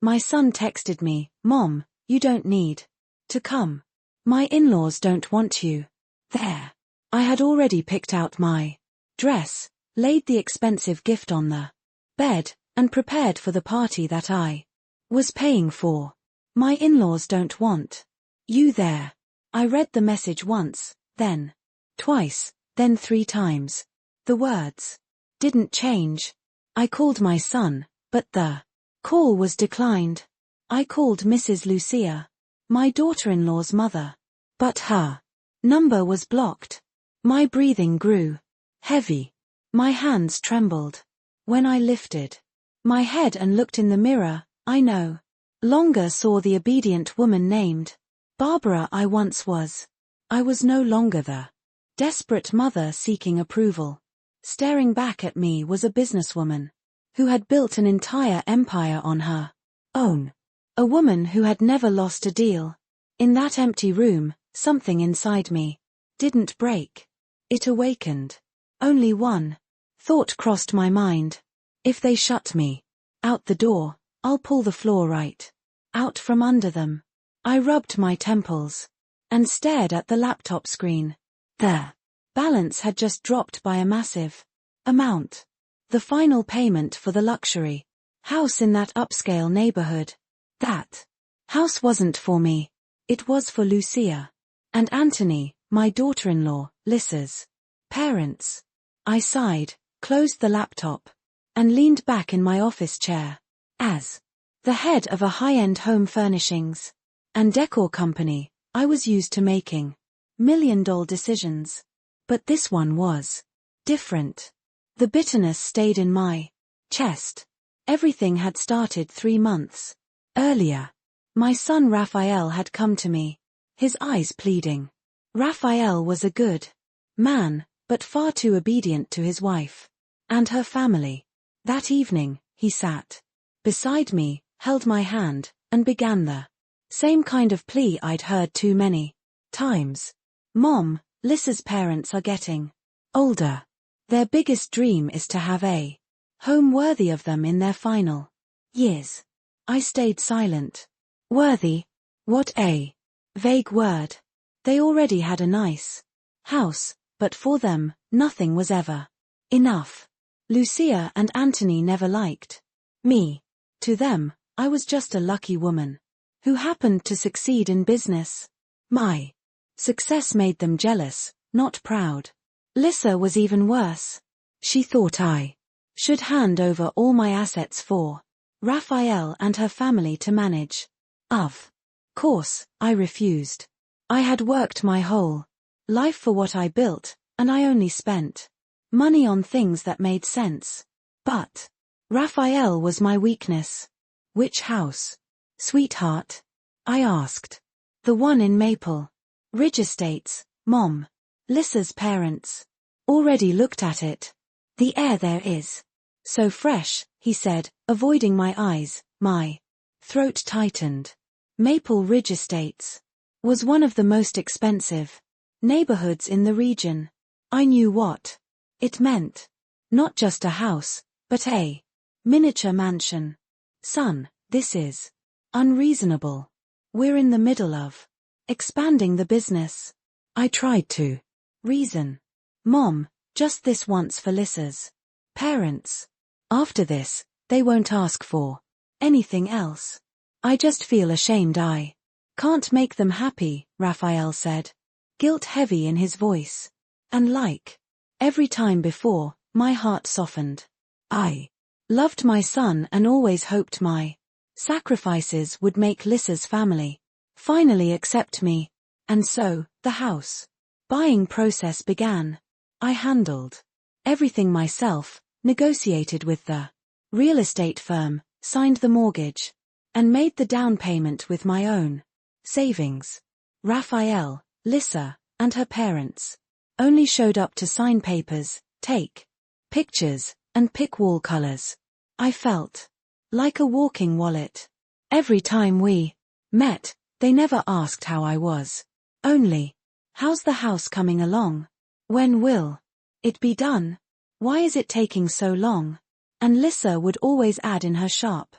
My son texted me, "Mom, you don't need to come. My in-laws don't want you there." I had already picked out my dress, laid the expensive gift on the bed, and prepared for the party that I was paying for. "My in-laws don't want you there." I read the message once, then twice, then 3 times. The words didn't change. I called my son, but the call was declined. I called Mrs. Lucia, my daughter-in-law's mother, but her number was blocked. My breathing grew heavy. My hands trembled. When I lifted my head and looked in the mirror, I no longer saw the obedient woman named Barbara I once was. I was no longer the desperate mother seeking approval. Staring back at me was a businesswoman who had built an entire empire on her own. A woman who had never lost a deal. In that empty room, something inside me didn't break. It awakened. Only one thought crossed my mind. If they shut me out the door, I'll pull the floor right out from under them. I rubbed my temples and stared at the laptop screen. The balance had just dropped by a massive amount. The final payment for the luxury house in that upscale neighborhood. That house wasn't for me. It was for Lucia and Anthony, my daughter-in-law, Lissa's parents. I sighed, closed the laptop, and leaned back in my office chair. As the head of a high-end home furnishings and decor company, I was used to making million-dollar decisions. But this one was different. The bitterness stayed in my chest. Everything had started 3 months earlier. My son Raphael had come to me, his eyes pleading. Raphael was a good man, but far too obedient to his wife and her family. That evening, he sat beside me, held my hand, and began the same kind of plea I'd heard too many times. "Mom, Lissa's parents are getting older. Their biggest dream is to have a home worthy of them in their final years." I stayed silent. Worthy? What a vague word. They already had a nice house, but for them, nothing was ever enough. Lucia and Anthony never liked me. To them, I was just a lucky woman who happened to succeed in business. My success made them jealous, not proud. Lissa was even worse. She thought I should hand over all my assets for Raphael and her family to manage. Of course, I refused. I had worked my whole life for what I built, and I only spent money on things that made sense. But Raphael was my weakness. "Which house, sweetheart?" I asked. "The one in Maple Ridge Estates, Mom." Lissa's parents already looked at it. "The air there is so fresh," he said, avoiding my eyes. My throat tightened. Maple Ridge Estates was one of the most expensive neighborhoods in the region. I knew what it meant. Not just a house, but a miniature mansion. "Son, this is unreasonable. We're in the middle of expanding the business." I tried to reason. "Mom, just this once for Lissa's parents. After this, they won't ask for anything else. I just feel ashamed I can't make them happy," Raphael said, guilt heavy in his voice. And like every time before, my heart softened. I loved my son and always hoped my sacrifices would make Lissa's family finally accept me. And so, the house buying process began. I handled everything myself, negotiated with the real estate firm, signed the mortgage, and made the down payment with my own savings. Raphael, Lissa, and her parents only showed up to sign papers, take pictures, and pick wall colors. I felt like a walking wallet. Every time we met, they never asked how I was. Only, "How's the house coming along? When will it be done? Why is it taking so long?" And Lissa would always add in her sharp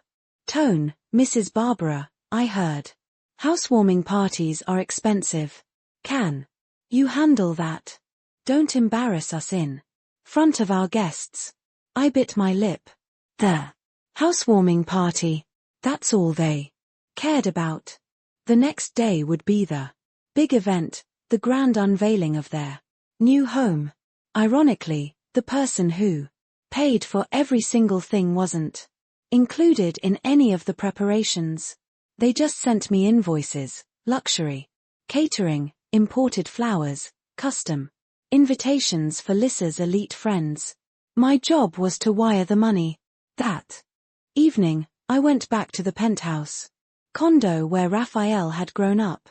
tone, Mrs. Barbara, I heard. Housewarming parties are expensive. Can you handle that? Don't embarrass us in front of our guests. I bit my lip. The housewarming party, that's all they cared about. The next day would be the big event, the grand unveiling of their new home. Ironically, the person who paid for every single thing wasn't included in any of the preparations. They just sent me invoices, luxury, catering, imported flowers, custom invitations for Lissa's elite friends. My job was to wire the money. That evening, I went back to the penthouse condo where Raphael had grown up.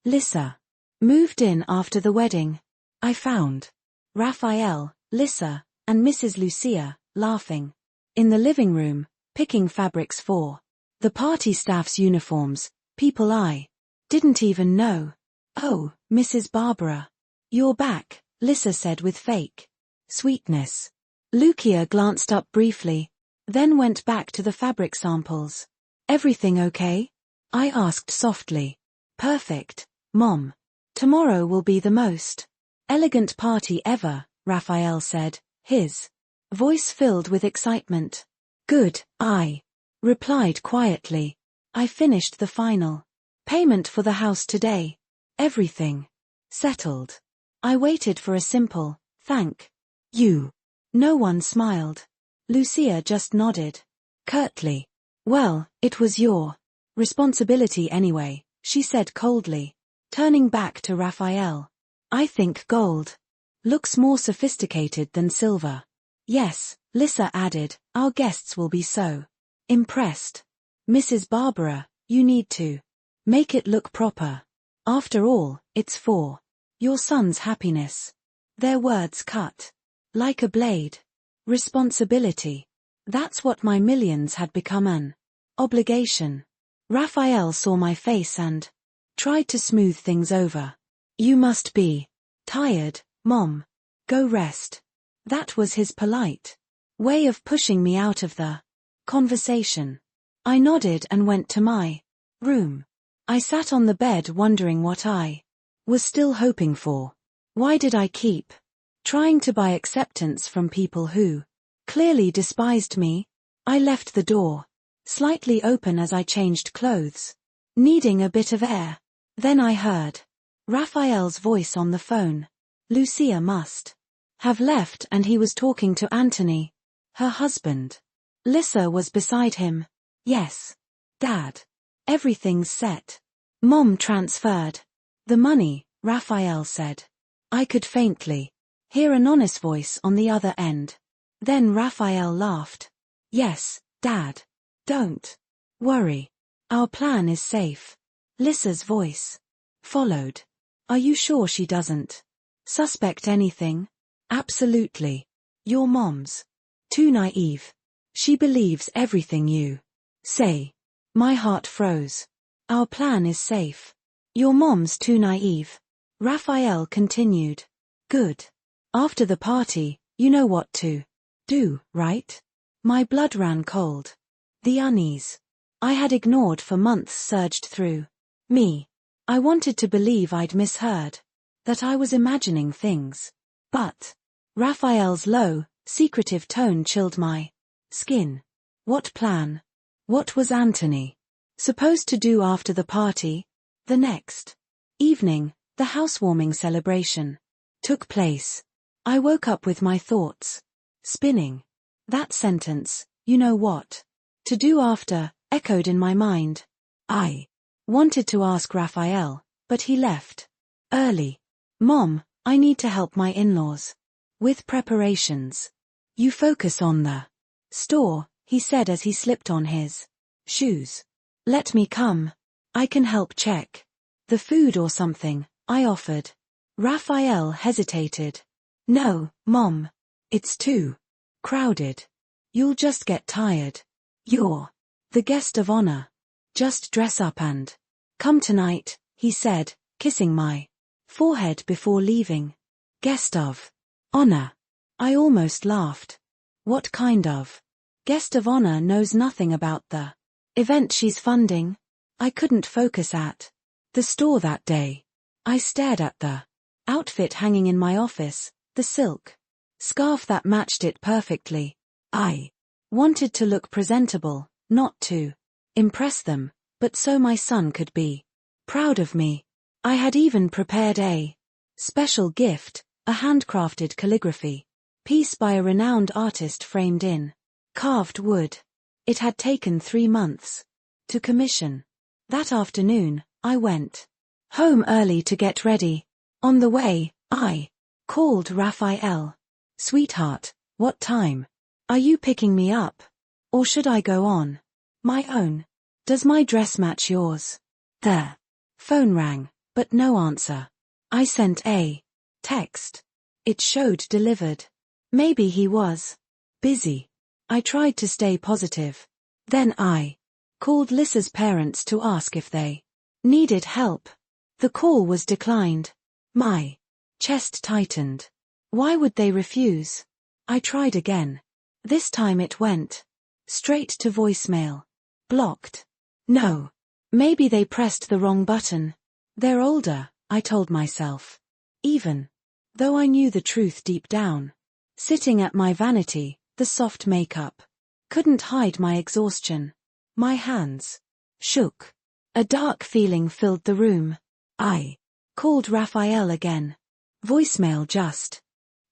Lissa moved in after the wedding. I found Raphael, Lissa, and Mrs. Lucia laughing in the living room, picking fabrics for the party staff's uniforms, people I didn't even know. Oh, Mrs. Barbara. You're back, Lissa said with fake sweetness. Lucia glanced up briefly, then went back to the fabric samples. Everything okay? I asked softly. Perfect, Mom. Tomorrow will be the most elegant party ever, Raphael said, his voice filled with excitement. Good, I replied quietly. I finished the final payment for the house today. Everything settled. I waited for a simple, thank you. No one smiled. Lucia just nodded curtly. Well, it was your responsibility anyway, she said coldly, turning back to Raphael. I think gold looks more sophisticated than silver. Yes, Lissa added, our guests will be so impressed. Mrs. Barbara, you need to make it look proper. After all, it's for your son's happiness. Their words cut like a blade. Responsibility. That's what my millions had become, an obligation. Raphael saw my face and tried to smooth things over. You must be tired, Mom. Go rest. That was his polite way of pushing me out of the conversation. I nodded and went to my room. I sat on the bed wondering what I was still hoping for. Why did I keep trying to buy acceptance from people who clearly despised me? I left the door slightly open as I changed clothes, needing a bit of air. Then I heard Raphael's voice on the phone. Lucia must have left and he was talking to Anthony, her husband. Lissa was beside him. Yes, Dad. Everything's set. Mom transferred the money, Raphael said. I could faintly hear an honest voice on the other end. Then Raphael laughed. Yes, Dad. Don't worry. Our plan is safe. Lissa's voice followed. Are you sure she doesn't suspect anything? Absolutely. Your mom's too naive. She believes everything you say. My heart froze. Our plan is safe. Your mom's too naive. Raphael continued. Good. After the party, you know what to do, right? My blood ran cold. The unease I had ignored for months surged through me. I wanted to believe I'd misheard, that I was imagining things. But Raphael's low, secretive tone chilled my skin. What plan? What was Anthony supposed to do after the party? The next evening, the housewarming celebration took place. I woke up with my thoughts spinning. That sentence, you know what to do after, echoed in my mind. I wanted to ask Raphael, but he left early. Mom, I need to help my in-laws with preparations. You focus on the store, he said as he slipped on his shoes. Let me come. I can help check the food or something, I offered. Raphael hesitated. No, Mom. It's too crowded. You'll just get tired. You're the guest of honor. Just dress up and come tonight, he said, kissing my forehead before leaving. Guest of honor. I almost laughed. What kind of guest of honor knows nothing about the event she's funding. I couldn't focus at the store that day. I stared at the outfit hanging in my office, the silk scarf that matched it perfectly. I wanted to look presentable, not to impress them, but so my son could be proud of me. I had even prepared a special gift, a handcrafted calligraphy piece by a renowned artist framed in carved wood. It had taken 3 months to commission. That afternoon, I went home early to get ready. On the way, I called Raphael. Sweetheart, what time? Are you picking me up? Or should I go on my own? Does my dress match yours? The phone rang, but no answer. I sent a text. It showed delivered. Maybe he was busy. I tried to stay positive. Then I called Lissa's parents to ask if they needed help. The call was declined. My chest tightened. Why would they refuse? I tried again. This time it went straight to voicemail. Blocked. No. Maybe they pressed the wrong button. They're older, I told myself. Even though I knew the truth deep down. Sitting at my vanity, the soft makeup couldn't hide my exhaustion. My hands shook. A dark feeling filled the room. I called Raphael again. Voicemail just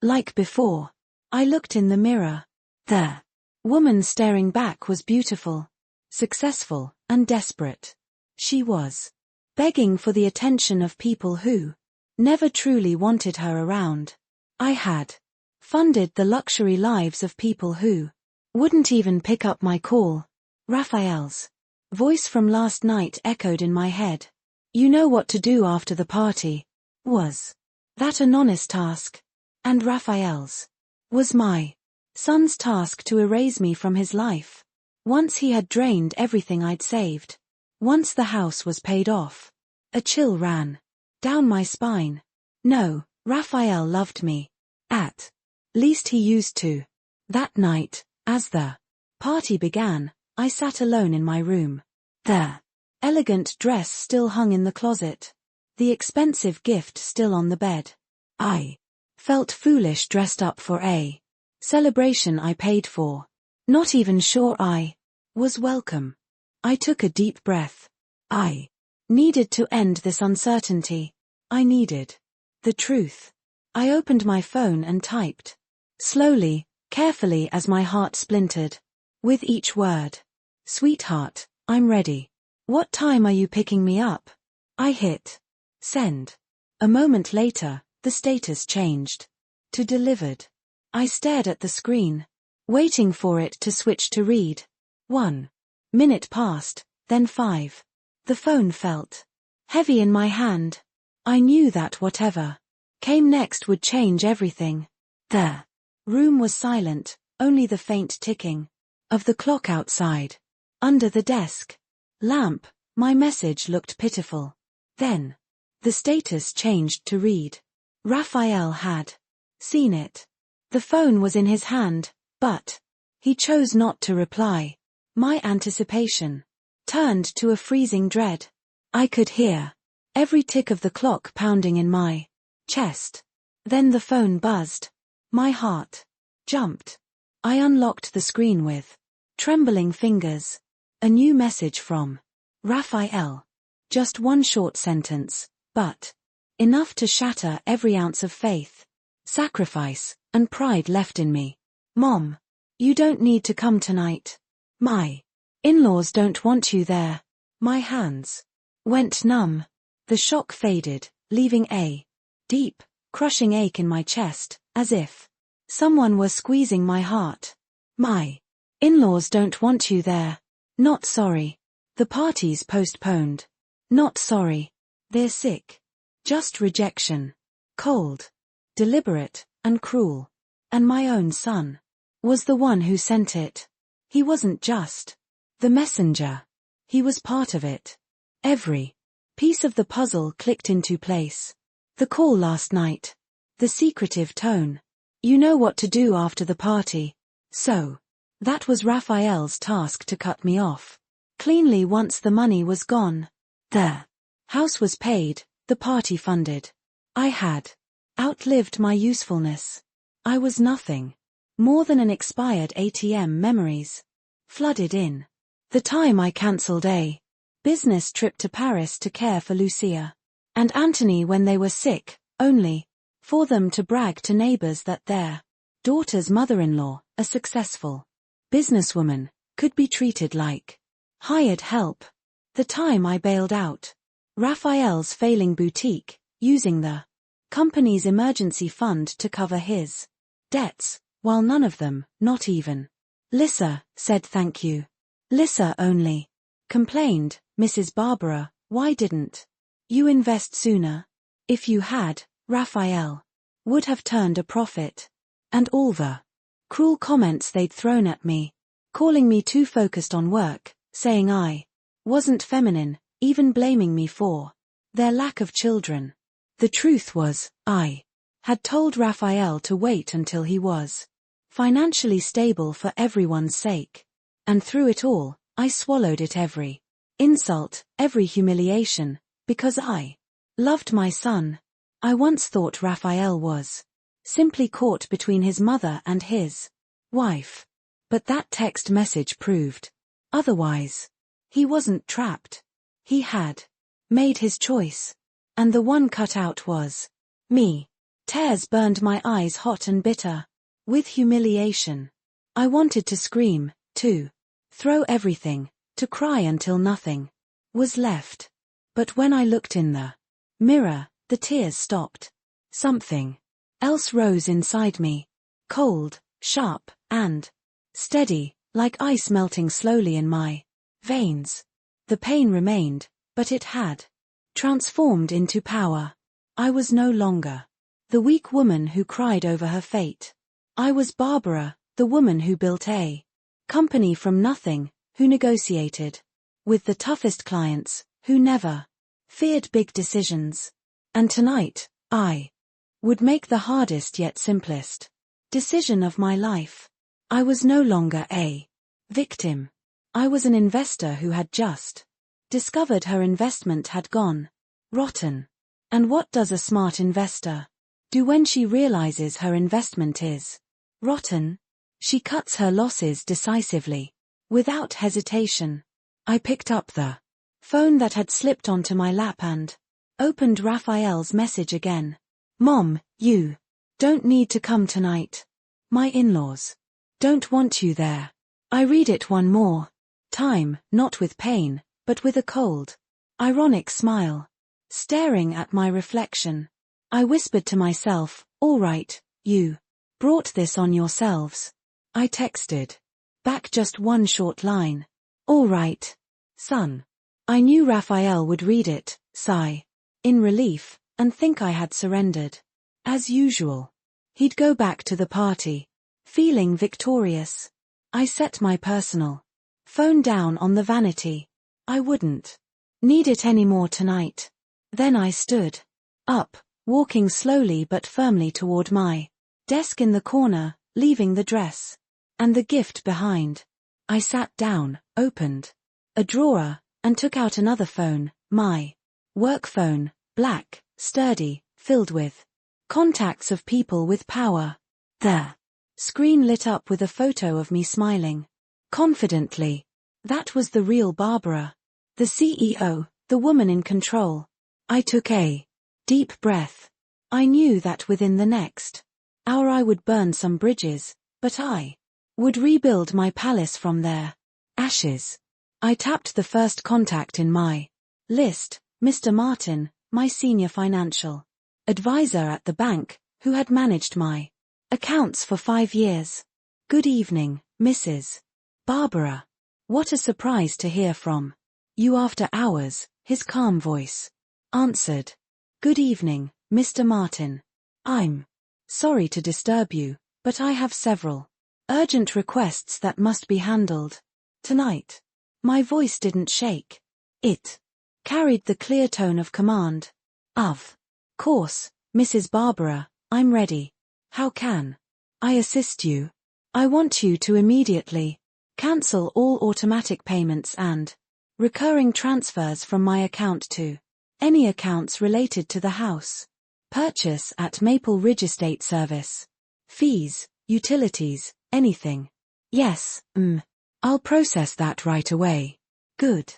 like before. I looked in the mirror. The woman staring back was beautiful, successful, and desperate. She was begging for the attention of people who never truly wanted her around. I had funded the luxury lives of people who wouldn't even pick up my call. Raphael's voice from last night echoed in my head. You know what to do after the party. Was that an honest task? And Raphael's was my son's task to erase me from his life. Once he had drained everything I'd saved. Once the house was paid off. A chill ran down my spine. No, Raphael loved me. At least he used to. That night, as the party began, I sat alone in my room. The elegant dress still hung in the closet. The expensive gift still on the bed. I felt foolish dressed up for a celebration I paid for. Not even sure I was welcome. I took a deep breath. I needed to end this uncertainty. I needed the truth. I opened my phone and typed. Slowly, carefully as my heart splintered. With each word. Sweetheart, I'm ready. What time are you picking me up? I hit send. A moment later, the status changed to delivered. I stared at the screen, waiting for it to switch to read. 1 minute passed, then 5. The phone felt heavy in my hand. I knew that whatever came next would change everything. The room was silent, only the faint ticking of the clock outside. Under the desk lamp, my message looked pitiful. Then the status changed to read. Raphael had seen it. The phone was in his hand, but he chose not to reply. My anticipation turned to a freezing dread. I could hear every tick of the clock pounding in my chest. Then the phone buzzed. My heart jumped. I unlocked the screen with trembling fingers. A new message from Raphael. Just one short sentence, but enough to shatter every ounce of faith, sacrifice, and pride left in me. Mom, you don't need to come tonight. My in-laws don't want you there. My hands went numb. The shock faded, leaving a deep, crushing ache in my chest, as if someone were squeezing my heart. My in-laws don't want you there. Not sorry. The party's postponed. Not sorry. They're sick. Just rejection. Cold. Deliberate, and cruel. And my own son was the one who sent it. He wasn't just the messenger. He was part of it. Every piece of the puzzle clicked into place. The call last night. The secretive tone. You know what to do after the party. So that was Raphael's task to cut me off. cleanly once the money was gone. The house was paid, the party funded. I had outlived my usefulness. I was nothing more than an expired ATM. Memories flooded in. The time I cancelled a business trip to Paris to care for Lucia and Anthony when they were sick, only for them to brag to neighbors that their daughter's mother-in-law, a successful businesswoman, could be treated like hired help. The time I bailed out Raphael's failing boutique, using the company's emergency fund to cover his debts, while none of them, not even Lissa, said thank you. Lissa only complained, Mrs. Barbara, why didn't you invest sooner? If you had, Raphael would have turned a profit. And all the cruel comments they'd thrown at me, calling me too focused on work, saying I wasn't feminine, even blaming me for their lack of children. The truth was, I had told Raphael to wait until he was financially stable for everyone's sake. And through it all, I swallowed it, every insult, every humiliation, because I loved my son. I once thought Raphael was simply caught between his mother and his wife. But that text message proved otherwise. He wasn't trapped. He had made his choice. And the one cut out was me. Tears burned my eyes hot and bitter with humiliation. I wanted to scream, to throw everything, to cry until nothing was left. But when I looked in the mirror, the tears stopped. Something else rose inside me. Cold, sharp, and steady, like ice melting slowly in my veins. The pain remained, but it had transformed into power. I was no longer the weak woman who cried over her fate. I was Barbara, the woman who built a company from nothing, who negotiated with the toughest clients, who never feared big decisions. And tonight, I would make the hardest yet simplest decision of my life. I was no longer a victim. I was an investor who had just discovered her investment had gone rotten. And what does a smart investor do when she realizes her investment is rotten? She cuts her losses decisively, without hesitation. I picked up the phone that had slipped onto my lap and opened Raphael's message again. Mom, you don't need to come tonight. My in-laws don't want you there. I read it one more time, not with pain, but with a cold, ironic smile. Staring at my reflection, I whispered to myself, all right, you brought this on yourselves. I texted back just one short line. All right, son. I knew Raphael would read it, sigh in relief, and think I had surrendered. As usual, he'd go back to the party, feeling victorious. I set my personal phone down on the vanity. I wouldn't need it anymore tonight. Then I stood up, walking slowly but firmly toward my desk in the corner, leaving the dress and the gift behind. I sat down, opened a drawer, and took out another phone, my work phone, black, sturdy, filled with contacts of people with power. The screen lit up with a photo of me smiling confidently. That was the real Barbara, the CEO, the woman in control. I took a deep breath. I knew that within the next hour I would burn some bridges, but I would rebuild my palace from their ashes. I tapped the first contact in my list, Mr. Martin, my senior financial advisor at the bank, who had managed my accounts for 5 years. Good evening, Mrs. Barbara. What a surprise to hear from you after hours, his calm voice answered. Good evening, Mr. Martin. I'm sorry to disturb you, but I have several urgent requests that must be handled tonight. My voice didn't shake. It carried the clear tone of command. Of course, Mrs. Barbara, I'm ready. How can I assist you? I want you to immediately cancel all automatic payments and Recurring transfers from my account to any accounts related to the house. Purchase at Maple Ridge Estate Service. Fees, utilities, anything. Yes, I'll process that right away. Good.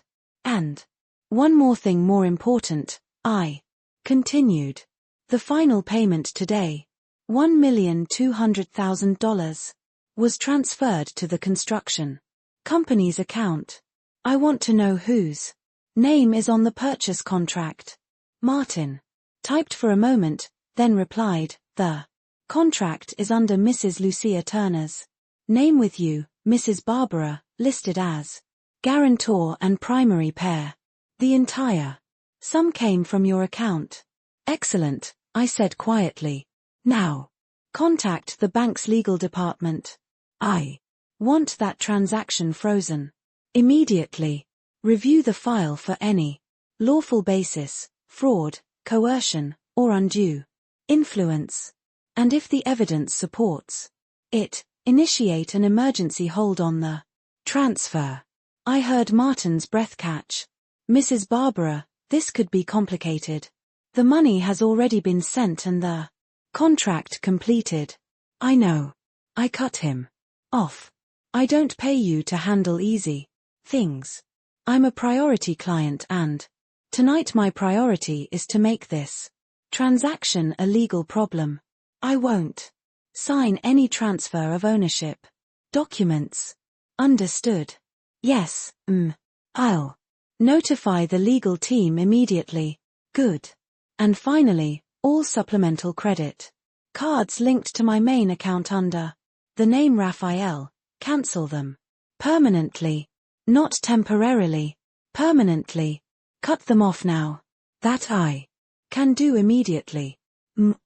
And one more thing more important, I continued. The final payment today, $1,200,000, was transferred to the construction company's account. I want to know whose name is on the purchase contract. Martin typed for a moment, then replied, the contract is under Mrs. Lucia Turner's name with you, Mrs. Barbara, listed as guarantor and primary pair. The entire sum came from your account. Excellent, I said quietly. Now, contact the bank's legal department. I want that transaction frozen. Immediately. Review the file for any lawful basis, fraud, coercion, or undue influence. And if the evidence supports it, initiate an emergency hold on the transfer. I heard Martin's breath catch. Mrs. Barbara, this could be complicated. The money has already been sent and the contract completed. I know. I cut him off. I don't pay you to handle easy things. I'm a priority client and tonight my priority is to make this transaction a legal problem. I won't sign any transfer of ownership documents. Understood. Yes, I'll notify the legal team immediately. Good. And finally, all supplemental credit cards linked to my main account under the name Raphael, cancel them. Permanently. Not temporarily. Permanently. Cut them off now. That I can do immediately.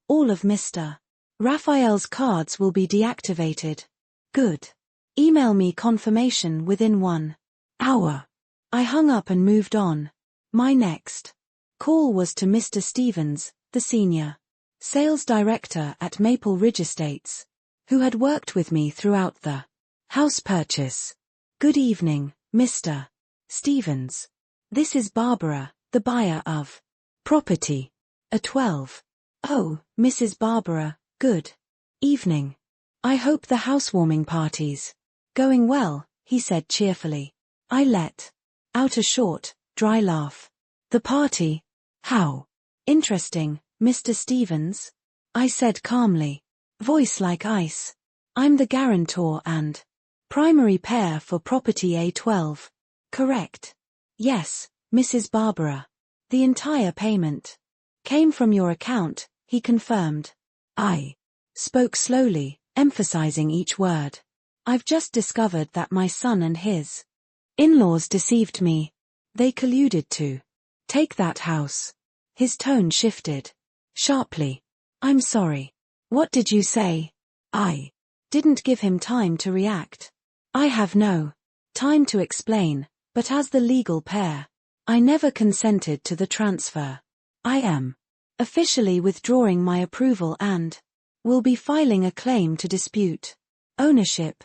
All of Mr. Raphael's cards will be deactivated. Good. Email me confirmation within 1 hour. I hung up and moved on. My next call was to Mr. Stevens, the senior sales director at Maple Ridge Estates, who had worked with me throughout the house purchase. Good evening, Mr. Stevens. This is Barbara, the buyer of property. A 12. Oh, Mrs. Barbara, good evening. I hope the housewarming party's going well, he said cheerfully. I let out a short, dry laugh. The party? How interesting, Mr. Stevens, I said calmly. Voice like ice. I'm the guarantor and primary pair for property A12. Correct. Yes, Mrs. Barbara. The entire payment came from your account, he confirmed. I spoke slowly, emphasizing each word. I've just discovered that my son and his in-laws deceived me. They colluded to take that house. His tone shifted sharply. I'm sorry. What did you say? I didn't give him time to react. I have no time to explain, but as the legal pair, I never consented to the transfer. I am officially withdrawing my approval and will be filing a claim to dispute ownership.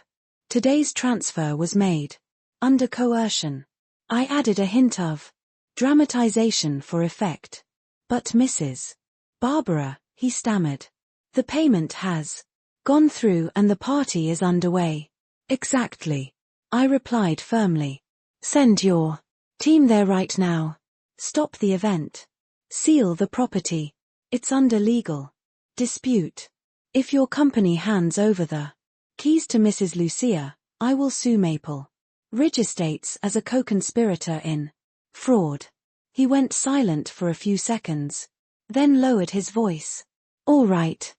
Today's transfer was made under coercion. I added a hint of dramatization for effect. But Mrs. Barbara, he stammered. The payment has gone through and the party is underway. Exactly. I replied firmly. Send your team there right now. Stop the event. Seal the property. It's under legal dispute. If your company hands over the keys to Mrs. Lucia, I will sue Maple Ridge Estates as a co-conspirator in fraud. He went silent for a few seconds, then lowered his voice. All right.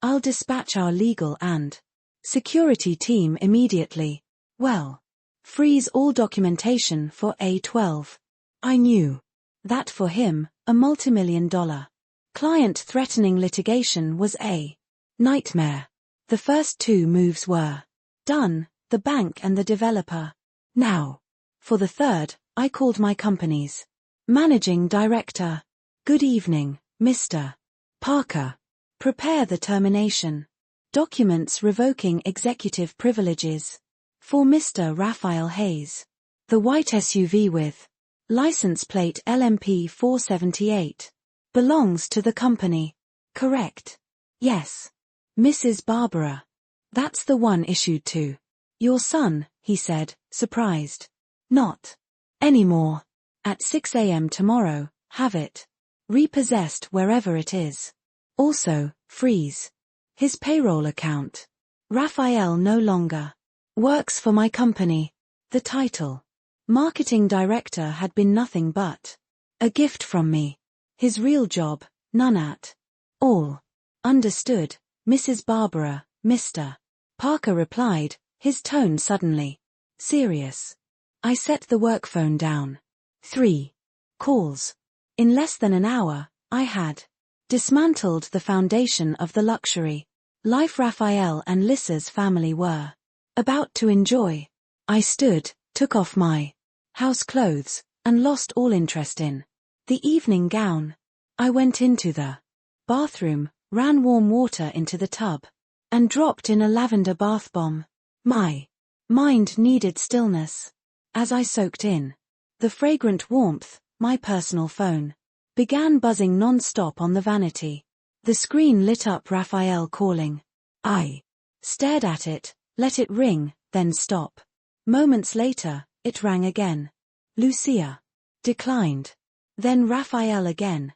I'll dispatch our legal and security team immediately. Well, freeze all documentation for A12. I knew that for him, a multimillion-dollar client threatening litigation was a nightmare. The first two moves were done, the bank and the developer. Now, for the third, I called my company's managing director. Good evening, Mr. Parker. Prepare the termination documents revoking executive privileges for Mr. Raphael Hayes. The white SUV with license plate LMP 478 belongs to the company. Correct. Yes. Mrs. Barbara. That's the one issued to your son, he said, surprised. Not anymore. At 6 a.m. tomorrow, have it repossessed wherever it is. Also, freeze his payroll account. Raphael no longer works for my company. The title, marketing director, had been nothing but a gift from me. His real job, none at all. Understood, Mrs. Barbara, Mr. Parker replied, his tone suddenly serious. I set the work phone down. 3 calls. In less than an hour, I had dismantled the foundation of the luxury life Raphael and Lissa's family were about to enjoy. I stood, took off my house clothes, and lost all interest in the evening gown. I went into the bathroom, ran warm water into the tub, and dropped in a lavender bath bomb. My mind needed stillness. As I soaked in the fragrant warmth, my personal phone began buzzing non-stop on the vanity. The screen lit up, Raphael calling. I stared at it, let it ring, then stop. Moments later, it rang again. Lucia declined. Then Raphael again.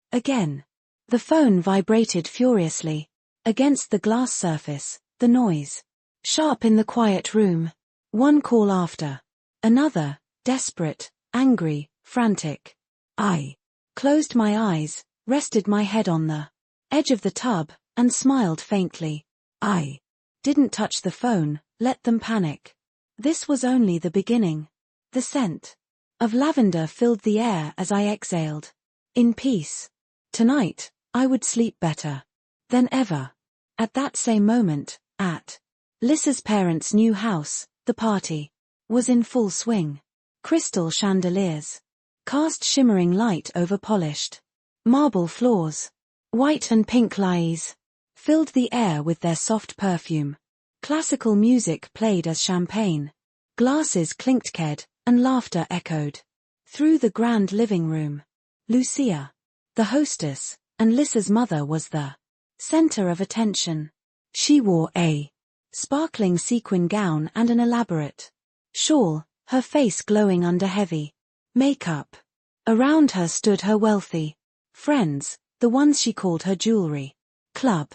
The phone vibrated furiously against the glass surface, the noise sharp in the quiet room. One call after another, desperate, angry, frantic. I closed my eyes, rested my head on the edge of the tub, and smiled faintly. I didn't touch the phone, let them panic. This was only the beginning. The scent of lavender filled the air as I exhaled. In peace. Tonight, I would sleep better than ever. At that same moment, at Lissa's parents' new house, the party was in full swing. Crystal chandeliers cast shimmering light over polished marble floors. White and pink lilies filled the air with their soft perfume. Classical music played as champagne glasses clinked, and laughter echoed through the grand living room. Lucia, the hostess, and Lissa's mother, was the center of attention. She wore a sparkling sequin gown and an elaborate shawl, her face glowing under heavy makeup. Around her stood her wealthy friends, the ones she called her jewelry club.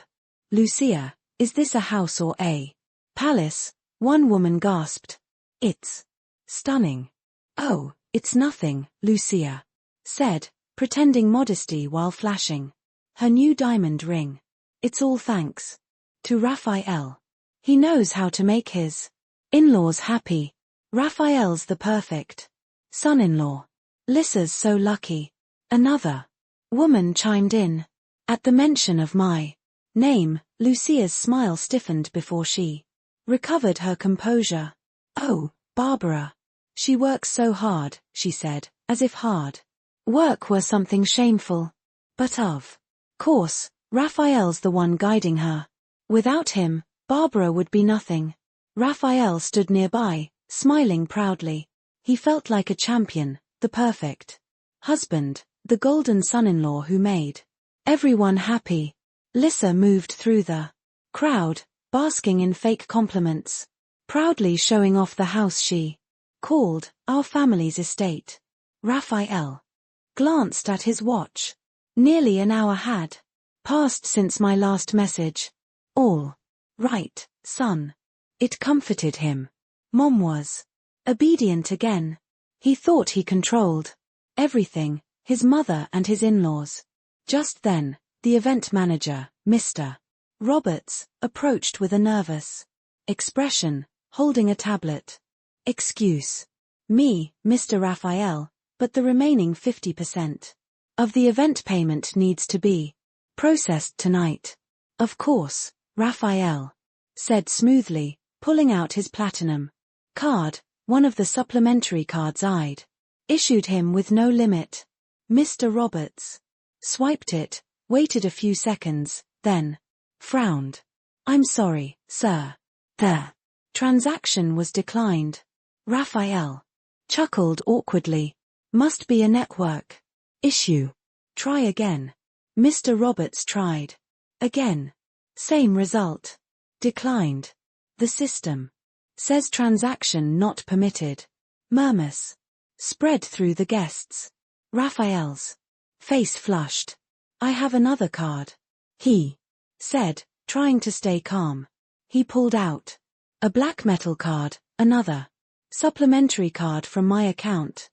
Lucia, is this a house or a palace? One woman gasped. It's stunning. Oh, it's nothing, Lucia said, pretending modesty while flashing her new diamond ring. It's all thanks to Raphael. He knows how to make his in-laws happy. Raphael's the perfect son-in-law. Lissa's so lucky. Another woman chimed in. At the mention of my name, Lucia's smile stiffened before she recovered her composure. Oh, Barbara. She works so hard, she said, as if hard work were something shameful. But of course, Raphael's the one guiding her. Without him, Barbara would be nothing. Raphael stood nearby, smiling proudly. He felt like a champion, the perfect husband, the golden son-in-law who made everyone happy. Lissa moved through the crowd, basking in fake compliments, proudly showing off the house she called our family's estate. Raphael glanced at his watch. Nearly an hour had passed since my last message. All right, son. It comforted him. Mom was obedient again. He thought he controlled everything, his mother and his in-laws. Just then, the event manager, Mr. Roberts, approached with a nervous expression, holding a tablet. Excuse me, Mr. Raphael, but the remaining 50% of the event payment needs to be processed tonight. Of course, Raphael said smoothly, pulling out his platinum card, one of the supplementary cards I'd issued him with no limit. Mr. Roberts swiped it, waited a few seconds, then frowned. I'm sorry, sir. The transaction was declined. Raphael chuckled awkwardly. Must be a network issue. Try again. Mr. Roberts tried. Again. Same result. Declined. The system says transaction not permitted. Murmurs spread through the guests. Raphael's face flushed. I have another card. He said, trying to stay calm. He pulled out a black metal card, another supplementary card from my account.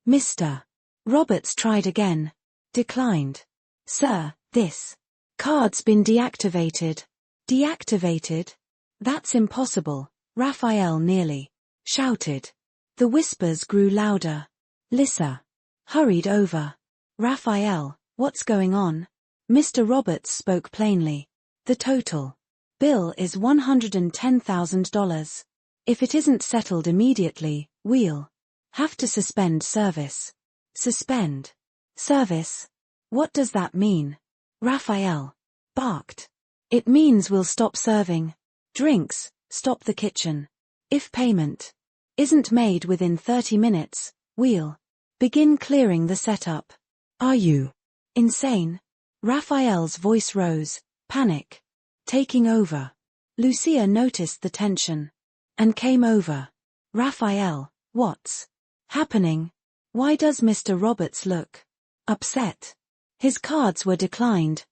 Mr. Roberts tried again. Declined. Sir, this card's been deactivated. Deactivated? That's impossible, Raphael nearly shouted. The whispers grew louder. Lisa hurried over. Raphael, what's going on? Mr. Roberts spoke plainly. The total bill is $110,000. If it isn't settled immediately, we'll have to suspend service. Suspend service? What does that mean? Raphael barked. It means we'll stop serving drinks, stop the kitchen. If payment isn't made within 30 minutes, we'll begin clearing the setup. Are you insane? Raphael's voice rose, panic taking over. Lucia noticed the tension and came over. Raphael, what's happening? Why does Mr. Roberts look upset? His cards were declined.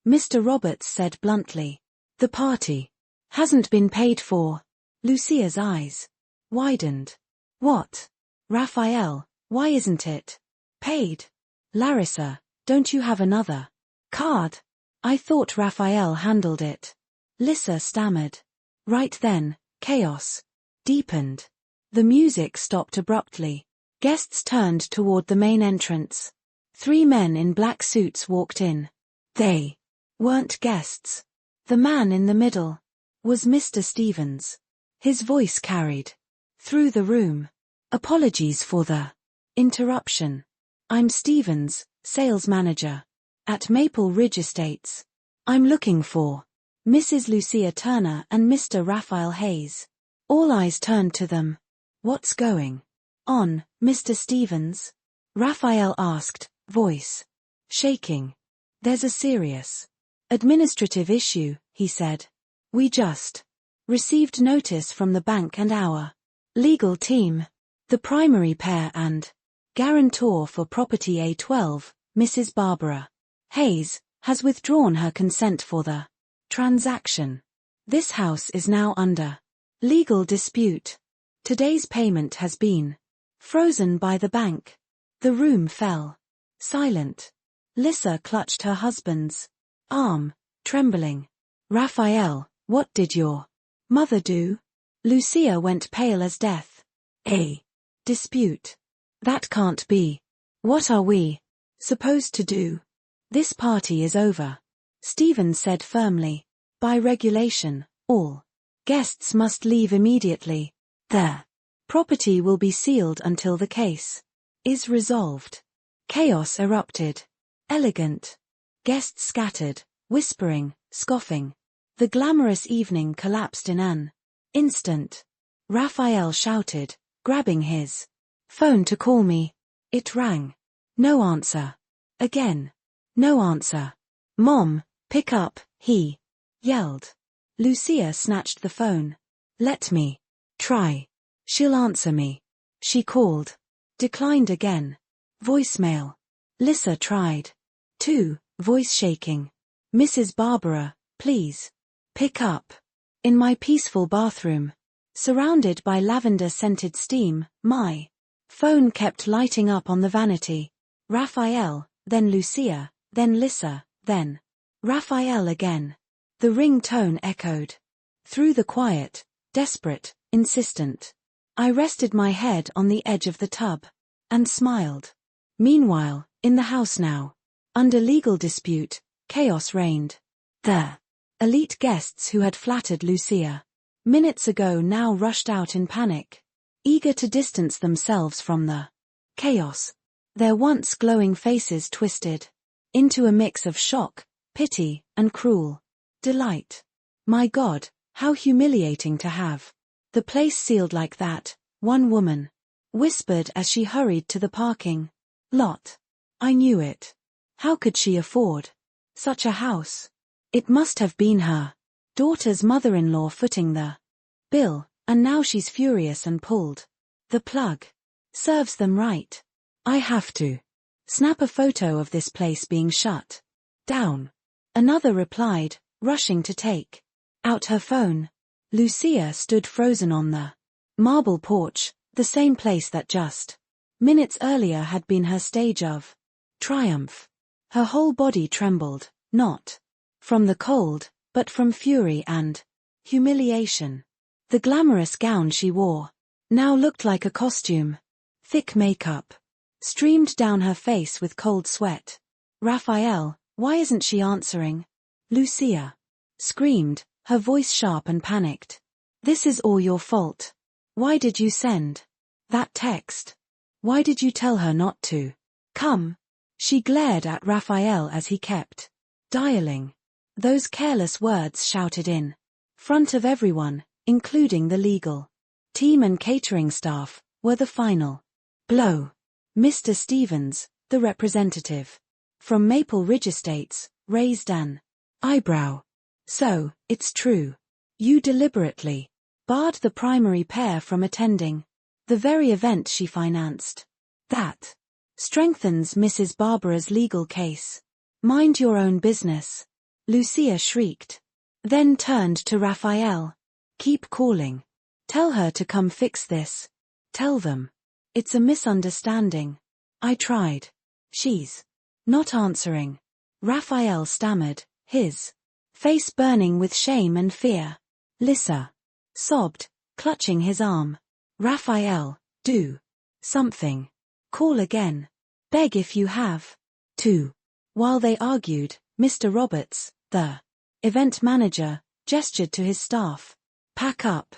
Mr. Roberts said bluntly. The party hasn't been paid for. Lucia's eyes widened. What? Raphael, why isn't it paid? Larissa, don't you have another card? I thought Raphael handled it. Lissa stammered. Right then, chaos deepened. The music stopped abruptly. Guests turned toward the main entrance. 3 men in black suits walked in. They weren't guests. The man in the middle was Mr. Stevens. His voice carried through the room. Apologies for the interruption. I'm Stevens, sales manager at Maple Ridge Estates. I'm looking for Mrs. Lucia Turner and Mr. Raphael Hayes. All eyes turned to them. What's going on, Mr. Stevens? Raphael asked, voice shaking. There's a serious administrative issue, he said. We just received notice from the bank and our legal team. The primary pair and guarantor for property A12, Mrs. Barbara Hayes, has withdrawn her consent for the transaction. This house is now under legal dispute. Today's payment has been frozen by the bank. The room fell silent. Lissa clutched her husband's arm, trembling. Raphael, what did your mother do? Lucia went pale as death. A dispute? That can't be. What are we supposed to do? This party is over, Stevens said firmly. By regulation, all guests must leave immediately. Their property will be sealed until the case is resolved. Chaos erupted. Elegant guests scattered, whispering, scoffing. The glamorous evening collapsed in an instant. Raphael shouted, grabbing his phone to call me. It rang. No answer. Again. No answer. Mom, pick up, he yelled. Lucia snatched the phone. Let me try. She'll answer me. She called. Declined again. Voicemail. Lissa tried. 2, voice shaking. Mrs. Barbara, please. Pick up. In my peaceful bathroom, surrounded by lavender-scented steam, my phone kept lighting up on the vanity. Raphael, then Lucia, then Lissa, then Raphael again. The ring tone echoed through the quiet, desperate, insistent. I rested my head on the edge of the tub and smiled. Meanwhile, in the house now, under legal dispute, chaos reigned. The elite guests who had flattered Lucia minutes ago now rushed out in panic, eager to distance themselves from the chaos. Their once glowing faces twisted into a mix of shock, pity, and cruel delight. My God, how humiliating to have the place sealed like that. one woman whispered as she hurried to the parking lot. I knew it. How could she afford such a house? It must have been her daughter's mother-in-law footing the bill, and now she's furious and pulled the plug. Serves them right. I have to snap a photo of this place being shut down. Another replied, rushing to take out her phone. Lucia stood frozen on the marble porch, the same place that just minutes earlier had been her stage of triumph. Her whole body trembled, not from the cold, but from fury and humiliation. The glamorous gown she wore now looked like a costume. Thick makeup streamed down her face with cold sweat. Raphael, why isn't she answering? Lucia screamed, her voice sharp and panicked. This is all your fault. Why did you send that text? Why did you tell her not to come? She glared at Raphael as he kept dialing. Those careless words shouted in front of everyone, including the legal team and catering staff, were the final blow. Mr. Stevens, the representative from Maple Ridge Estates, raised an eyebrow. So, it's true. You deliberately barred the primary pair from attending the very event she financed. That strengthens Mrs. Barbara's legal case. Mind your own business. Lucia shrieked. Then turned to Raphael. Keep calling. Tell her to come fix this. Tell them. It's a misunderstanding. I tried. She's not answering. Raphael stammered, his face burning with shame and fear. Lissa sobbed, clutching his arm. Raphael, do something. Call again. Beg if you have to. While they argued, Mr. Roberts, the event manager, gestured to his staff. Pack up.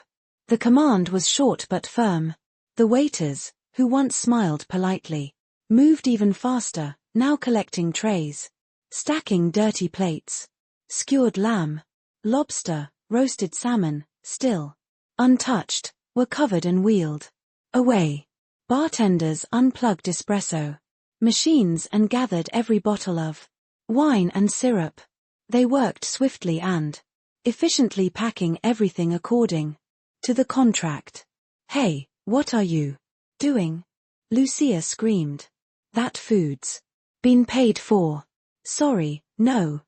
The command was short but firm. The waiters, who once smiled politely, moved even faster, now collecting trays, stacking dirty plates. Skewered lamb, lobster, roasted salmon, still untouched, were covered and wheeled away. Bartenders unplugged espresso machines and gathered every bottle of wine and syrup. They worked swiftly and efficiently, packing everything according to the contract. Hey, what are you doing? Lucia screamed. That food's been paid for. Sorry, no,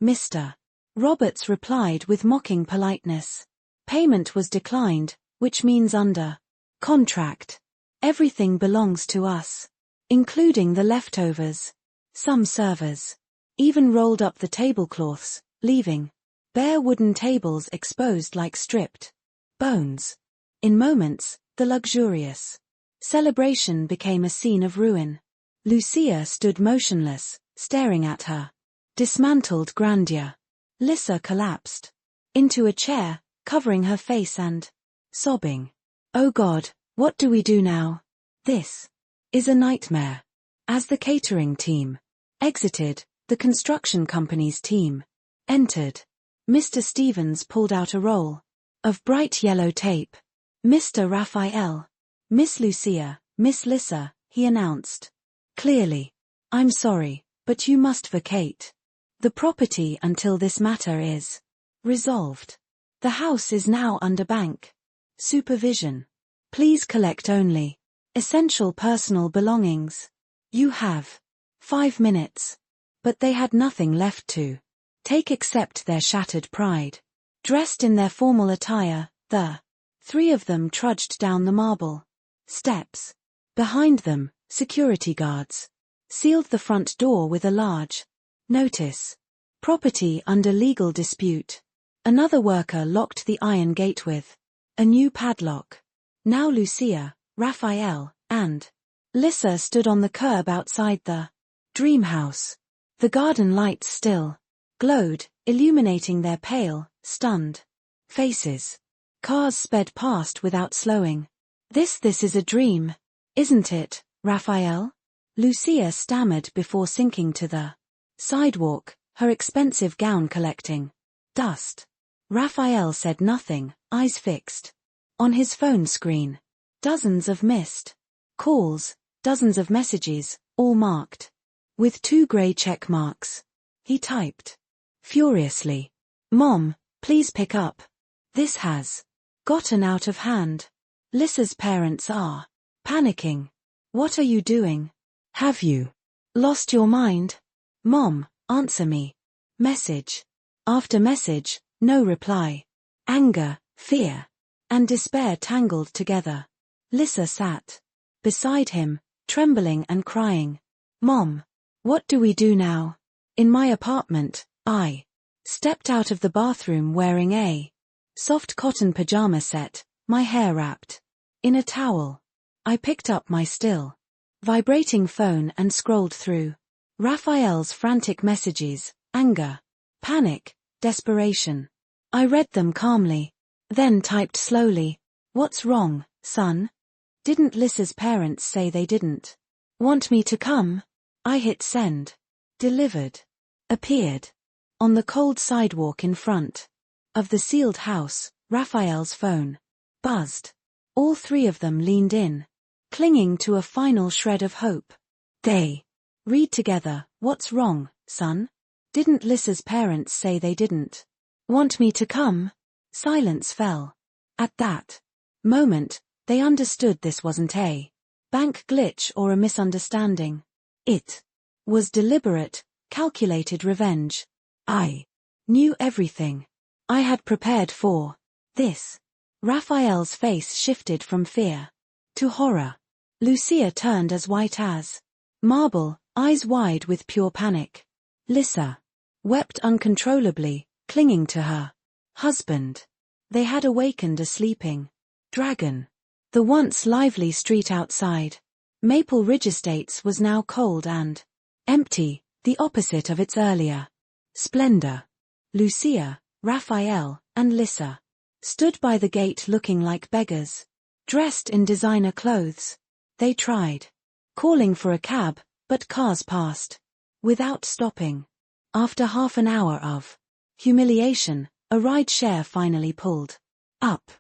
Mr. Roberts replied with mocking politeness. Payment was declined, which means under contract. Everything belongs to us, including the leftovers. Some servers even rolled up the tablecloths, leaving bare wooden tables exposed like stripped bones. In moments, the luxurious celebration became a scene of ruin. Lucia stood motionless, staring at her dismantled grandeur. Lissa collapsed into a chair, covering her face and sobbing. Oh God, what do we do now? This is a nightmare. As the catering team exited, the construction company's team entered. Mr. Stevens pulled out a roll of bright yellow tape. Mr. Raphael. Miss Lucia, Miss Lissa, he announced. Clearly. I'm sorry, but you must vacate the property until this matter is resolved. The house is now under bank supervision. Please collect only essential personal belongings. You have 5 minutes. But they had nothing left to take except their shattered pride. Dressed in their formal attire, the 3 of them trudged down the marble steps. Behind them, security guards sealed the front door with a large notice. Property under legal dispute. Another worker locked the iron gate with a new padlock. Now Lucia, Raphael, and Lissa stood on the curb outside the dream house. The garden lights still glowed, illuminating their pale, stunned faces. Cars sped past without slowing. This is a dream, isn't it, Raphael? Lucia stammered before sinking to the sidewalk, her expensive gown collecting dust. Raphael said nothing, eyes fixed on his phone screen. Dozens of missed calls, dozens of messages, all marked with 2 grey check marks. He typed furiously. Mom, please pick up. This has gotten out of hand. Lissa's parents are panicking. What are you doing? Have you lost your mind? Mom, answer me. Message after message, no reply. Anger, fear, and despair tangled together. Lissa sat beside him, trembling and crying. Mom, what do we do now? In my apartment, I stepped out of the bathroom wearing a soft cotton pajama set, my hair wrapped in a towel. I picked up my still vibrating phone and scrolled through Raphael's frantic messages, anger, panic, desperation. I read them calmly, then typed slowly. What's wrong, son? Didn't Lissa's parents say they didn't want me to come? I hit send. Delivered. Appeared. On the cold sidewalk in front of the sealed house, Raphael's phone buzzed. All 3 of them leaned in, clinging to a final shred of hope. They read together, what's wrong, son? Didn't Lissa's parents say they didn't want me to come? Silence fell. At that moment, they understood this wasn't a bank glitch or a misunderstanding. It was deliberate, calculated revenge. I knew everything. I had prepared for this. Raphael's face shifted from fear to horror. Lucia turned as white as marble, eyes wide with pure panic. Lissa wept uncontrollably, clinging to her husband. They had awakened a sleeping dragon. The once lively street outside Maple Ridge Estates was now cold and empty, the opposite of its earlier splendor. Lucia, Raphael, and Lissa stood by the gate looking like beggars, dressed in designer clothes. They tried calling for a cab, but cars passed without stopping. After half an hour of humiliation, a ride-share finally pulled up.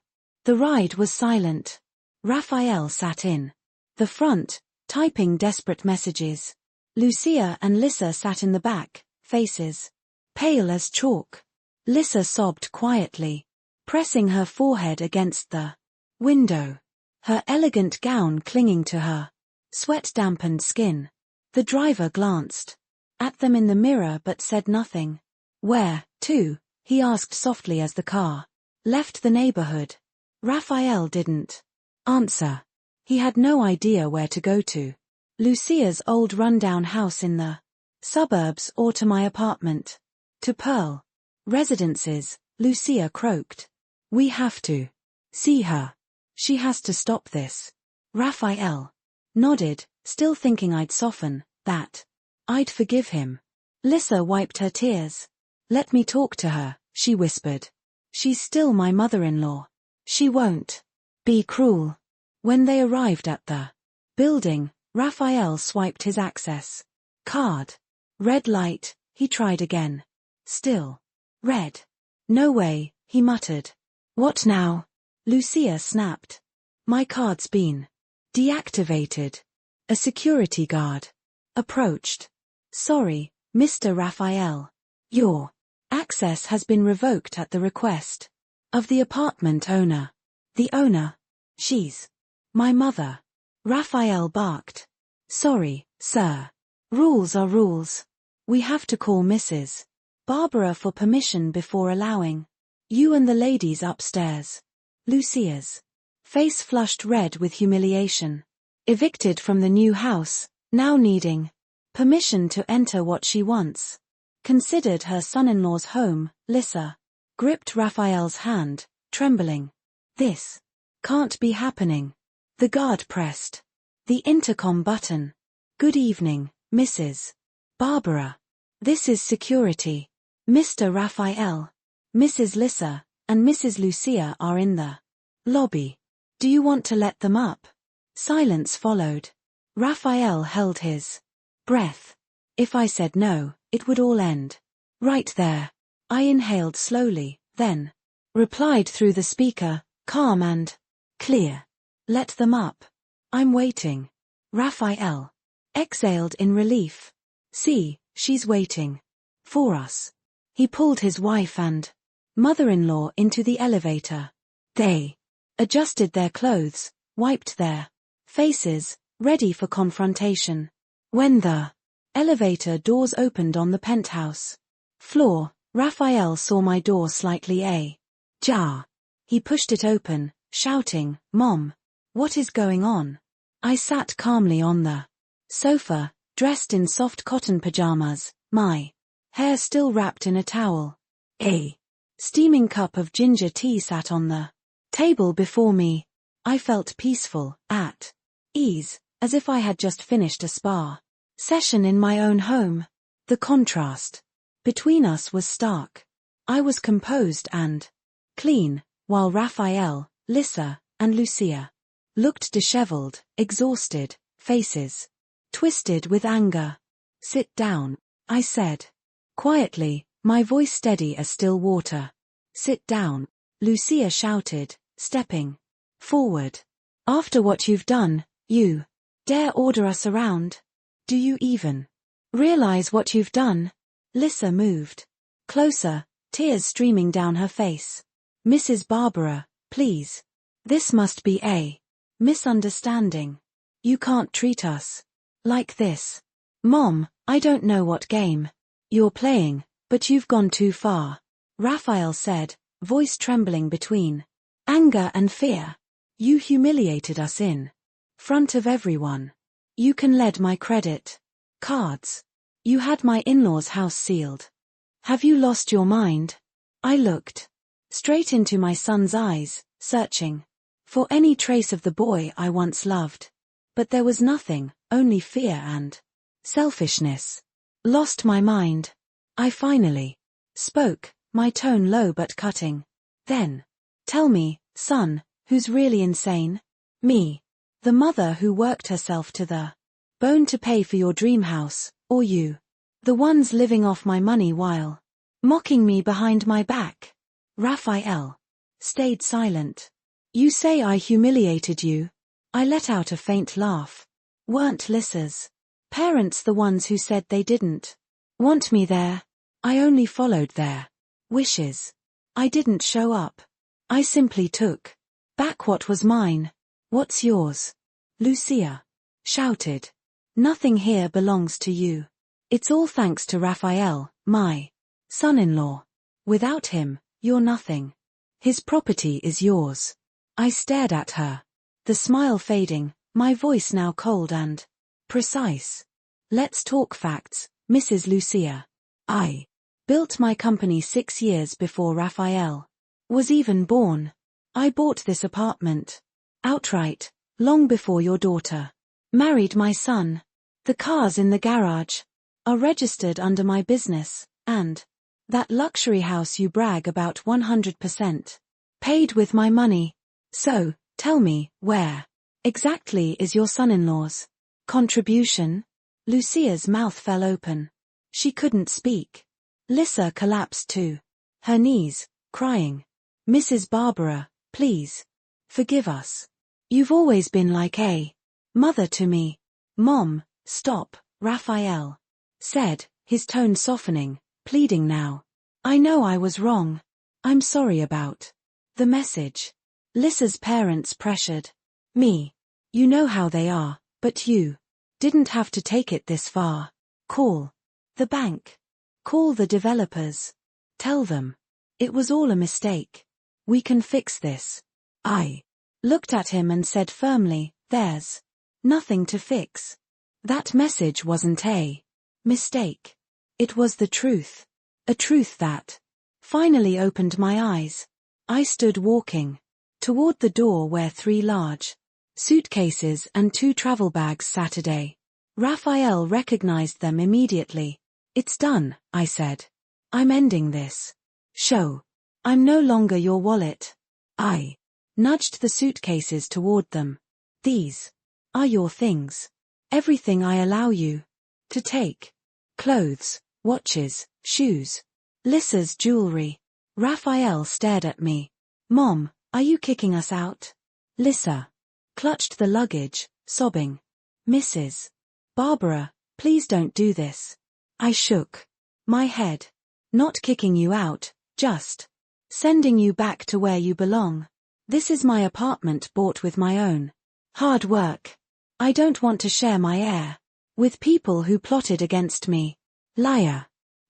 The ride was silent. Raphael sat in the front, typing desperate messages. Lucia and Lissa sat in the back, faces pale as chalk. Lissa sobbed quietly, pressing her forehead against the window, her elegant gown clinging to her sweat-dampened skin. The driver glanced at them in the mirror but said nothing. Where to? He asked softly as the car left the neighborhood. Raphael didn't answer. He had no idea where to go to. Lucia's old rundown house in the suburbs or to my apartment. To Pearl Residences, Lucia croaked. We have to see her. She has to stop this. Raphael nodded, still thinking I'd soften, that I'd forgive him. Lissa wiped her tears. Let me talk to her, she whispered. She's still my mother-in-law. She won't be cruel. When they arrived at the building, Raphael swiped his access card. Red light, he tried again. Still red. No way, he muttered. What now? Lucia snapped. My card's been deactivated. A security guard approached. Sorry, Mr. Raphael. Your access has been revoked at the request of the apartment owner. The owner? She's my mother. Raphael barked. Sorry, sir. Rules are rules. We have to call Mrs. Barbara for permission before allowing you and the ladies upstairs. Lucia's face flushed red with humiliation. Evicted from the new house, now needing permission to enter what she once considered her son-in-law's home, Lissa gripped Raphael's hand, trembling. This can't be happening. The guard pressed the intercom button. Good evening, Mrs. Barbara. This is security. Mr. Raphael, Mrs. Lissa, and Mrs. Lucia are in the lobby. Do you want to let them up? Silence followed. Raphael held his breath. If I said no, it would all end right there. I inhaled slowly, then replied through the speaker, calm and clear. Let them up. I'm waiting. Raphael exhaled in relief. See, she's waiting. For us. He pulled his wife and mother-in-law into the elevator. They adjusted their clothes, wiped their faces, ready for confrontation. When the elevator doors opened on the penthouse floor, Raphael saw my door slightly ajar. He pushed it open, shouting, "Mom, what is going on?" I sat calmly on the sofa, dressed in soft cotton pajamas, my hair still wrapped in a towel. A steaming cup of ginger tea sat on the table before me. I felt peaceful, at ease, as if I had just finished a spa session in my own home. The contrast between us was stark. I was composed and clean, while Raphael, Lissa, and Lucia looked disheveled, exhausted, faces twisted with anger. "Sit down," I said quietly, my voice steady as still water. "Sit down," Lucia shouted, stepping forward. "After what you've done, you dare order us around? Do you even realize what you've done?" Lissa moved closer, tears streaming down her face. "Mrs. Barbara, please. This must be a misunderstanding. You can't treat us like this. Mom, I don't know what game you're playing, but you've gone too far," Raphael said, voice trembling between anger and fear. "You humiliated us in front of everyone. You can lend my credit cards. You had my in-laws' house sealed. Have you lost your mind?" I looked straight into my son's eyes, searching for any trace of the boy I once loved. But there was nothing, only fear and selfishness. "Lost my mind." I finally spoke, my tone low but cutting. "Then tell me, son, who's really insane? Me, the mother who worked herself to the bone to pay for your dream house, or you, the ones living off my money while mocking me behind my back?" Raphael stayed silent. "You say I humiliated you?" I let out a faint laugh. "Weren't Lissa's parents the ones who said they didn't want me there? I only followed their wishes. I didn't show up. I simply took back what was mine." "What's yours?" Lucia shouted. "Nothing here belongs to you. It's all thanks to Raphael, my son-in-law. Without him, you're nothing. His property is yours." I stared at her, the smile fading, my voice now cold and precise. "Let's talk facts, Mrs. Lucia. I built my company 6 years before Raphael was even born. I bought this apartment outright, long before your daughter married my son. The cars in the garage are registered under my business, and that luxury house you brag about 100% paid with my money. So, tell me, where exactly is your son-in-law's contribution?" Lucia's mouth fell open. She couldn't speak. Lissa collapsed to her knees, crying, "Mrs. Barbara, please, forgive us. You've always been like a mother to me." "Mom, stop," Raphael said, his tone softening, pleading now. "I know I was wrong. I'm sorry about the message. Lissa's parents pressured me. You know how they are, but you didn't have to take it this far. Call the bank. Call the developers. Tell them it was all a mistake. We can fix this." I looked at him and said firmly, "There's nothing to fix. That message wasn't a mistake. It was the truth. A truth that finally opened my eyes." I stood walking toward the door where 3 large suitcases and 2 travel bags sat. Raphael recognized them immediately. "It's done," I said. "I'm ending this show. I'm no longer your wallet." I nudged the suitcases toward them. "These are your things. Everything I allow you to take. Clothes, watches, shoes, Lissa's jewelry." Raphael stared at me. "Mom, are you kicking us out?" Lissa clutched the luggage, sobbing. Mrs. Barbara, please don't do this. I shook my head. Not kicking you out, just sending you back to where you belong. This is my apartment bought with my own hard work. I don't want to share my air with people who plotted against me. Liar.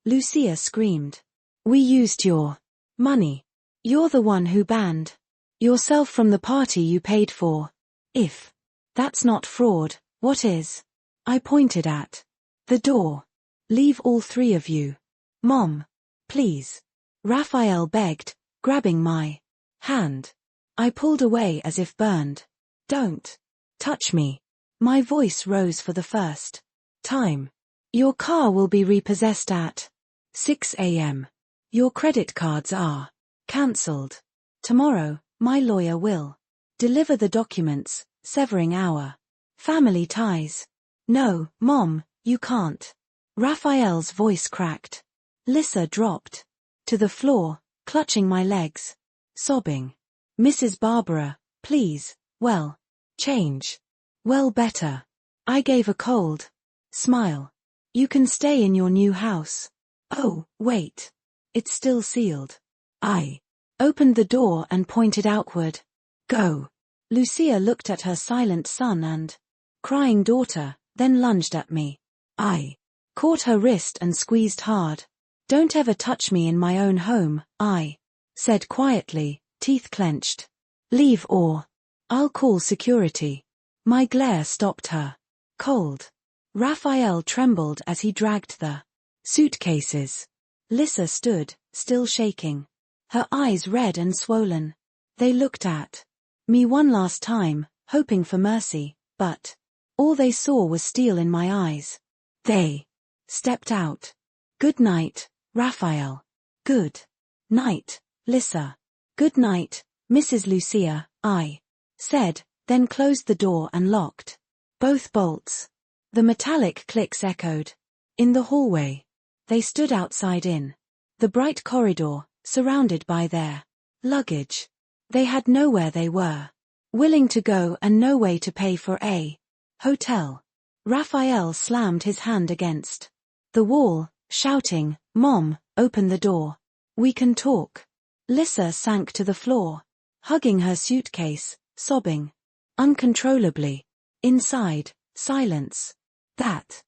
Lucia screamed. We used your money. You're the one who banned yourself from the party you paid for. If that's not fraud, what is? I pointed at the door. Leave all three of you. Mom. Please. Raphael begged, grabbing my hand. I pulled away as if burned. Don't touch me. My voice rose for the first time. Your car will be repossessed at 6 a.m. Your credit cards are cancelled. Tomorrow, my lawyer will deliver the documents, severing our family ties. No, Mom, you can't. Raphael's voice cracked. Lissa dropped to the floor, clutching my legs, sobbing. Mrs. Barbara, please, well, change. Well, better. I gave a cold smile. You can stay in your new house. Oh, wait. It's still sealed. I opened the door and pointed outward. Go. Lucia looked at her silent son and crying daughter, then lunged at me. I caught her wrist and squeezed hard. Don't ever touch me in my own home, I said quietly, teeth clenched. Leave or I'll call security. My glare stopped her. Cold. Raphael trembled as he dragged the suitcases. Lissa stood, still shaking. Her eyes red and swollen. They looked at me one last time, hoping for mercy, but all they saw was steel in my eyes. They stepped out. Good night, Raphael. Good night, Lissa. Good night, Mrs. Lucia, I said, then closed the door and locked both bolts. The metallic clicks echoed. In the hallway. They stood outside in the bright corridor, surrounded by their luggage. They had nowhere they were willing to go and no way to pay for a hotel. Raphael slammed his hand against the wall, shouting, Mom, open the door. We can talk. Lissa sank to the floor, hugging her suitcase, sobbing uncontrollably. Inside, silence. That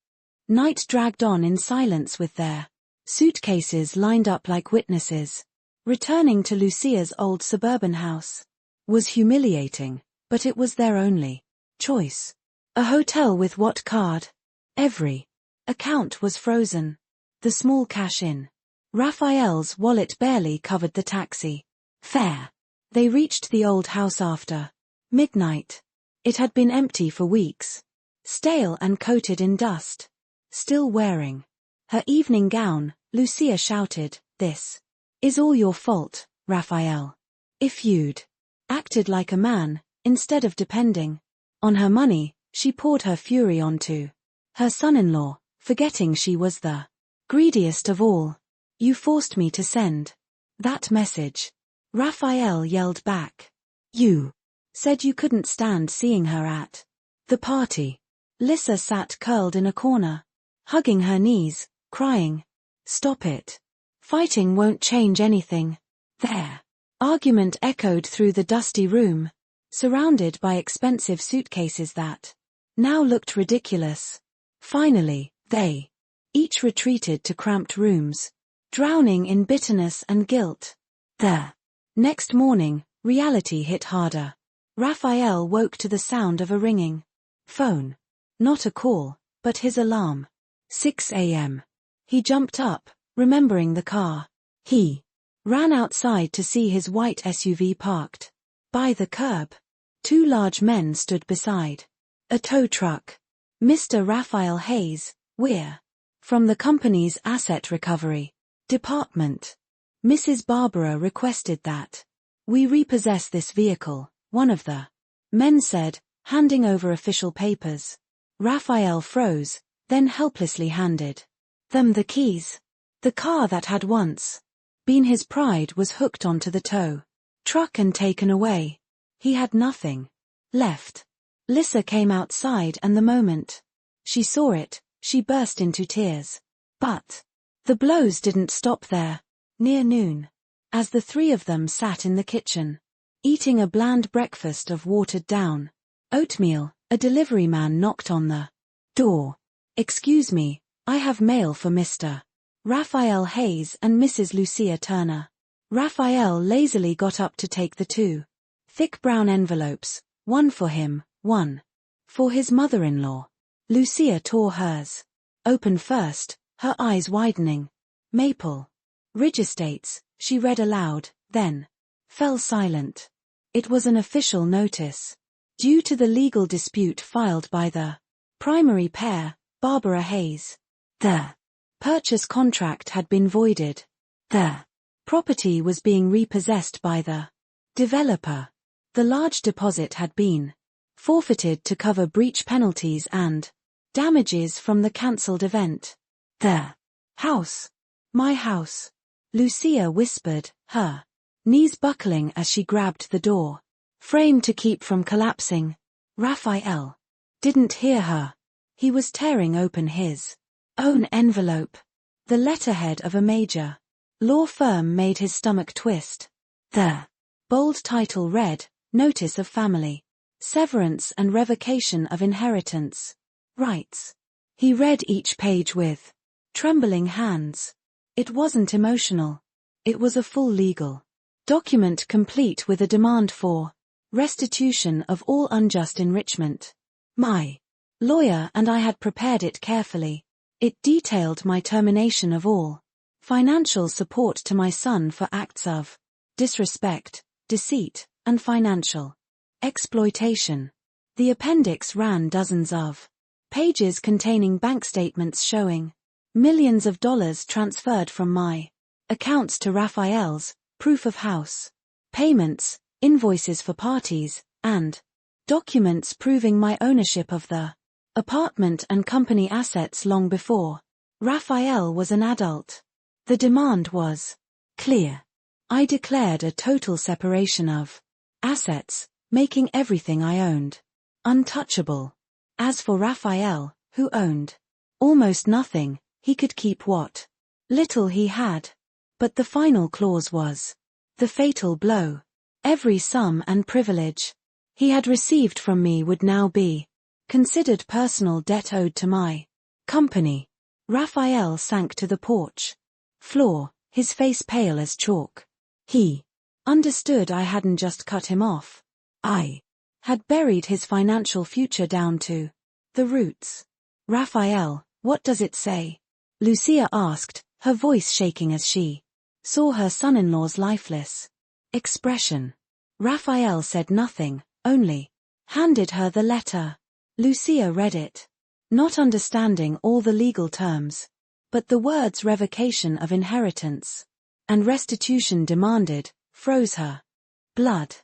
night dragged on in silence with their suitcases lined up like witnesses. Returning to Lucia's old suburban house was humiliating, but it was their only choice. A hotel with what card? Every account was frozen. The small cash in Raphael's wallet barely covered the taxi fare. They reached the old house after midnight. It had been empty for weeks, stale and coated in dust. Still wearing her evening gown, Lucia shouted, This is all your fault, Raphael. If you'd acted like a man, instead of depending on her money, she poured her fury onto her son-in-law, forgetting she was the greediest of all. You forced me to send that message. Raphael yelled back. You said you couldn't stand seeing her at the party. Lissa sat curled in a corner, hugging her knees, crying. Stop it. Fighting won't change anything. Their argument echoed through the dusty room, surrounded by expensive suitcases that now looked ridiculous. Finally, they each retreated to cramped rooms, drowning in bitterness and guilt. The next morning, reality hit harder. Raphael woke to the sound of a ringing phone. Not a call, but his alarm. 6 a.m. He jumped up, remembering the car. He ran outside to see his white SUV parked by the curb. Two large men stood beside a tow truck. Mr. Raphael Hayes, we're from the company's asset recovery department. Mrs. Barbara requested that we repossess this vehicle, one of the men said, handing over official papers. Raphael froze, then helplessly handed them the keys. The car that had once been his pride was hooked onto the tow truck and taken away. He had nothing left. Lissa came outside and the moment she saw it, she burst into tears. But the blows didn't stop there. Near noon, as the three of them sat in the kitchen, eating a bland breakfast of watered-down oatmeal, a delivery man knocked on the door. "Excuse me, I have mail for Mr. Raphael Hayes and Mrs. Lucia Turner." Raphael lazily got up to take the two thick brown envelopes, one for him, one for his mother-in-law. Lucia tore hers open first, her eyes widening. "Maple Ridge Estates," she read aloud, then fell silent. It was an official notice. Due to the legal dispute filed by the primary pair, Barbara Hayes, the purchase contract had been voided. The property was being repossessed by the developer. The large deposit had been forfeited to cover breach penalties and damages from the cancelled event. "The house. My house," Lucia whispered, her knees buckling as she grabbed the door frame to keep from collapsing. Raphael didn't hear her. He was tearing open his own envelope. The letterhead of a major law firm made his stomach twist. The bold title read, "Notice of Family Severance and Revocation of Inheritance Rights." He read each page with trembling hands. It wasn't emotional. It was a full legal document complete with a demand for restitution of all unjust enrichment. My lawyer and I had prepared it carefully. It detailed my termination of all financial support to my son for acts of disrespect, deceit, and financial exploitation. The appendix ran dozens of pages containing bank statements showing millions of dollars transferred from my accounts to Raphael's, proof of house payments, invoices for parties, and documents proving my ownership of the apartment and company assets long before Raphael was an adult. The demand was clear. I declared a total separation of assets, making everything I owned untouchable. As for Raphael, who owned almost nothing, he could keep what little he had. But the final clause was the fatal blow. Every sum and privilege he had received from me would now be considered personal debt owed to my company. Raphael sank to the porch floor, his face pale as chalk. He understood I hadn't just cut him off. I had buried his financial future down to the roots. "Raphael, what does it say?" Lucia asked, her voice shaking as she saw her son-in-law's lifeless expression. Raphael said nothing, only handed her the letter. Lucia read it, not understanding all the legal terms, but the words revocation of inheritance and restitution demanded froze her blood.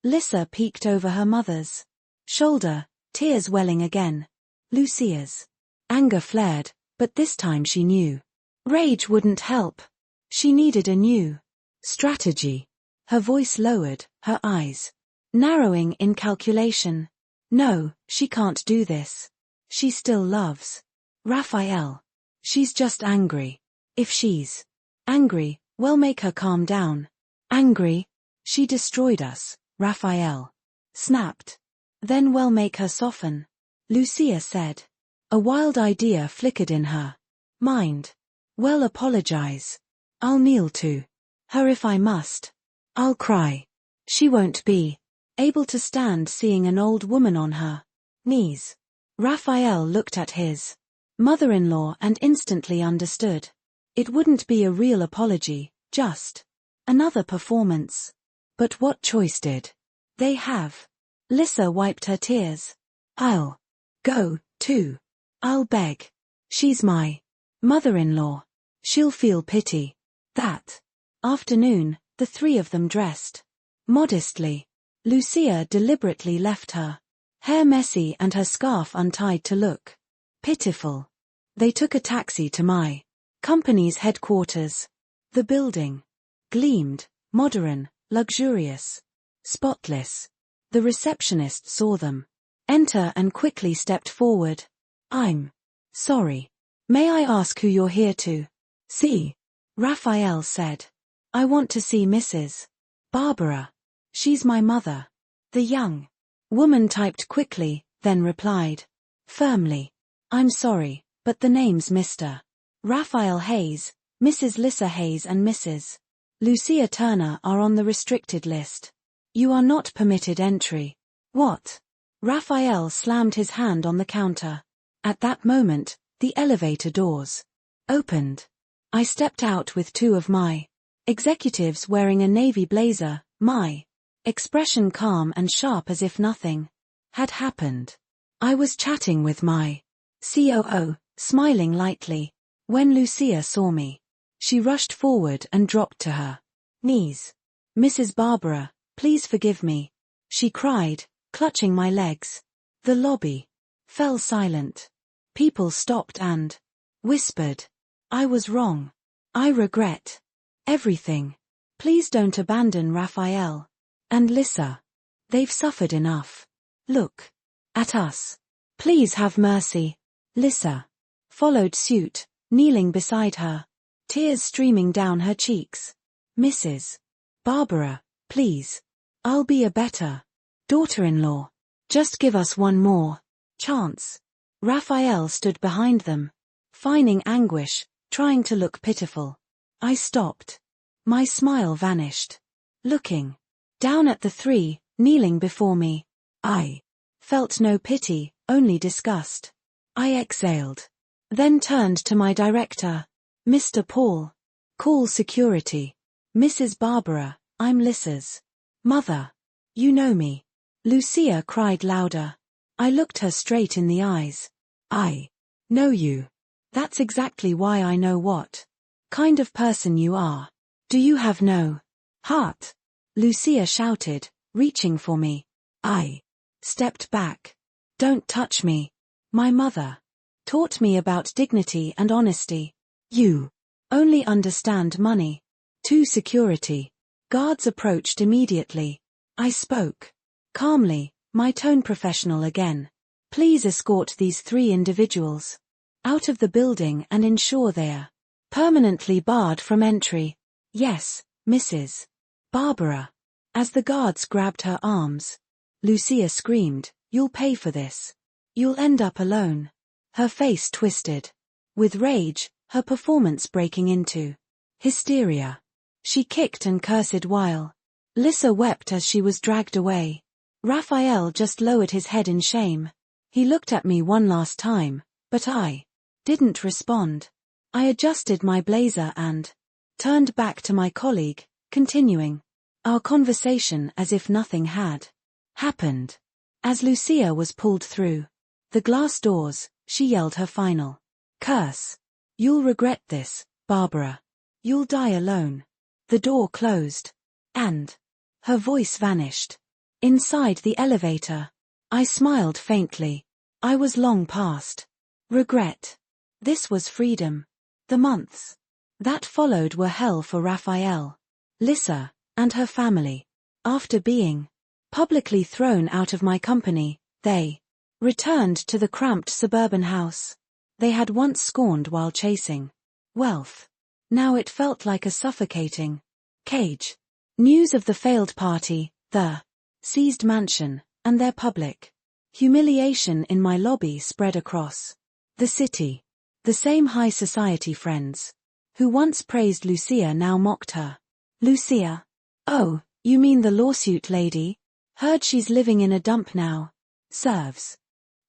Lissa peeked over her mother's shoulder, tears welling again. Lucia's anger flared, but this time she knew rage wouldn't help. She needed a new strategy. Her voice lowered, her eyes narrowing in calculation. "No, she can't do this. She still loves Raphael. She's just angry. If she's angry, we'll make her calm down." "Angry? She destroyed us," Raphael snapped. "Then we'll make her soften," Lucia said. A wild idea flickered in her mind. "Well, apologize. I'll kneel to her if I must. I'll cry. She won't be able to stand seeing an old woman on her knees." Raphael looked at his mother-in-law and instantly understood. It wouldn't be a real apology, just another performance. But what choice did they have? Lissa wiped her tears. "I'll go, too. I'll beg. She's my mother-in-law. She'll feel pity." That afternoon, the three of them dressed modestly. Lucia deliberately left her hair messy and her scarf untied to look pitiful. They took a taxi to my company's headquarters. The building gleamed, modern, luxurious, spotless. The receptionist saw them enter and quickly stepped forward. "I'm sorry. May I ask who you're here to see?" Raphael said. "I want to see Mrs. Barbara. She's my mother." The young woman typed quickly, then replied firmly, "I'm sorry, but the name's Mr. Raphael Hayes, Mrs. Lissa Hayes and Mrs. Lucia Turner are on the restricted list. You are not permitted entry." "What?" Raphael slammed his hand on the counter. At that moment, the elevator doors opened. I stepped out with two of my executives wearing a navy blazer, my expression calm and sharp as if nothing had happened. I was chatting with my COO, smiling lightly. When Lucia saw me, she rushed forward and dropped to her knees. "Mrs. Barbara, please forgive me," she cried, clutching my legs. The lobby fell silent. People stopped and whispered. "I was wrong. I regret everything. Please don't abandon Raphael and Lissa. They've suffered enough. Look at us. Please have mercy." Lissa followed suit, kneeling beside her, tears streaming down her cheeks. "Mrs. Barbara, please. I'll be a better daughter-in-law. Just give us one more chance." Raphael stood behind them, feigning anguish, trying to look pitiful. I stopped. My smile vanished. Looking down at the three, kneeling before me, I felt no pity, only disgust. I exhaled. Then turned to my director. "Mr. Paul, call security. Mrs. Barbara, I'm Lissa's mother. You know me." Lucia cried louder. I looked her straight in the eyes. "I know you. That's exactly why I know what kind of person you are. Do you have no heart?" Lucia shouted, reaching for me. I stepped back. "Don't touch me. My mother taught me about dignity and honesty. You only understand money." Two security guards approached immediately. I spoke calmly, my tone professional again. "Please escort these three individuals out of the building and ensure they're permanently barred from entry." "Yes, Mrs. Barbara." As the guards grabbed her arms, Lucia screamed, "You'll pay for this. You'll end up alone." Her face twisted with rage, her performance breaking into hysteria. She kicked and cursed while Lissa wept as she was dragged away. Raphael just lowered his head in shame. He looked at me one last time, but I didn't respond. I adjusted my blazer and turned back to my colleague, continuing our conversation as if nothing had happened. As Lucia was pulled through the glass doors, she yelled her final curse. "You'll regret this, Barbara. You'll die alone." The door closed, and her voice vanished. Inside the elevator, I smiled faintly. I was long past regret. This was freedom. The months that followed were hell for Raphael, Lissa, and her family. After being publicly thrown out of my company, they returned to the cramped suburban house they had once scorned while chasing wealth. Now it felt like a suffocating cage. News of the failed party, the seized mansion, and their public humiliation in my lobby spread across the city. The same high society friends who once praised Lucia now mocked her. "Lucia? Oh, you mean the lawsuit lady? Heard she's living in a dump now. Serves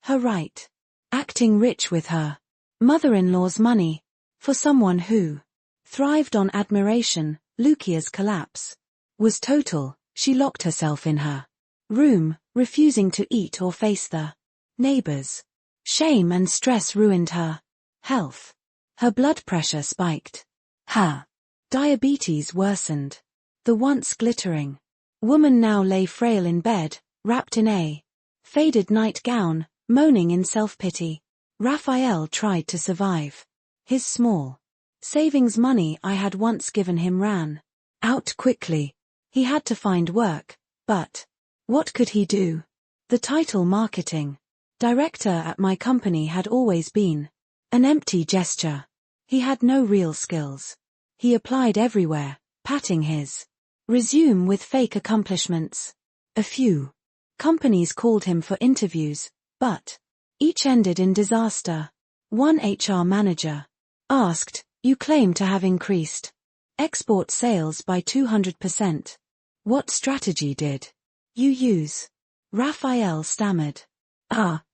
her right. Acting rich with her mother-in-law's money. For someone who thrived on admiration, Lucia's collapse was total. She locked herself in her room, refusing to eat or face the neighbors. Shame and stress ruined her health. Her blood pressure spiked. Her diabetes worsened. The once glittering woman now lay frail in bed, wrapped in a faded nightgown, moaning in self-pity. Raphael tried to survive. His small savings money I had once given him ran out quickly. He had to find work, but What could he do? The title marketing director at my company had always been an empty gesture. He had no real skills. He applied everywhere, patting his resume with fake accomplishments. A few companies called him for interviews, but each ended in disaster. One HR manager asked, "You claim to have increased export sales by 200%. What strategy did you use?" Raphael stammered.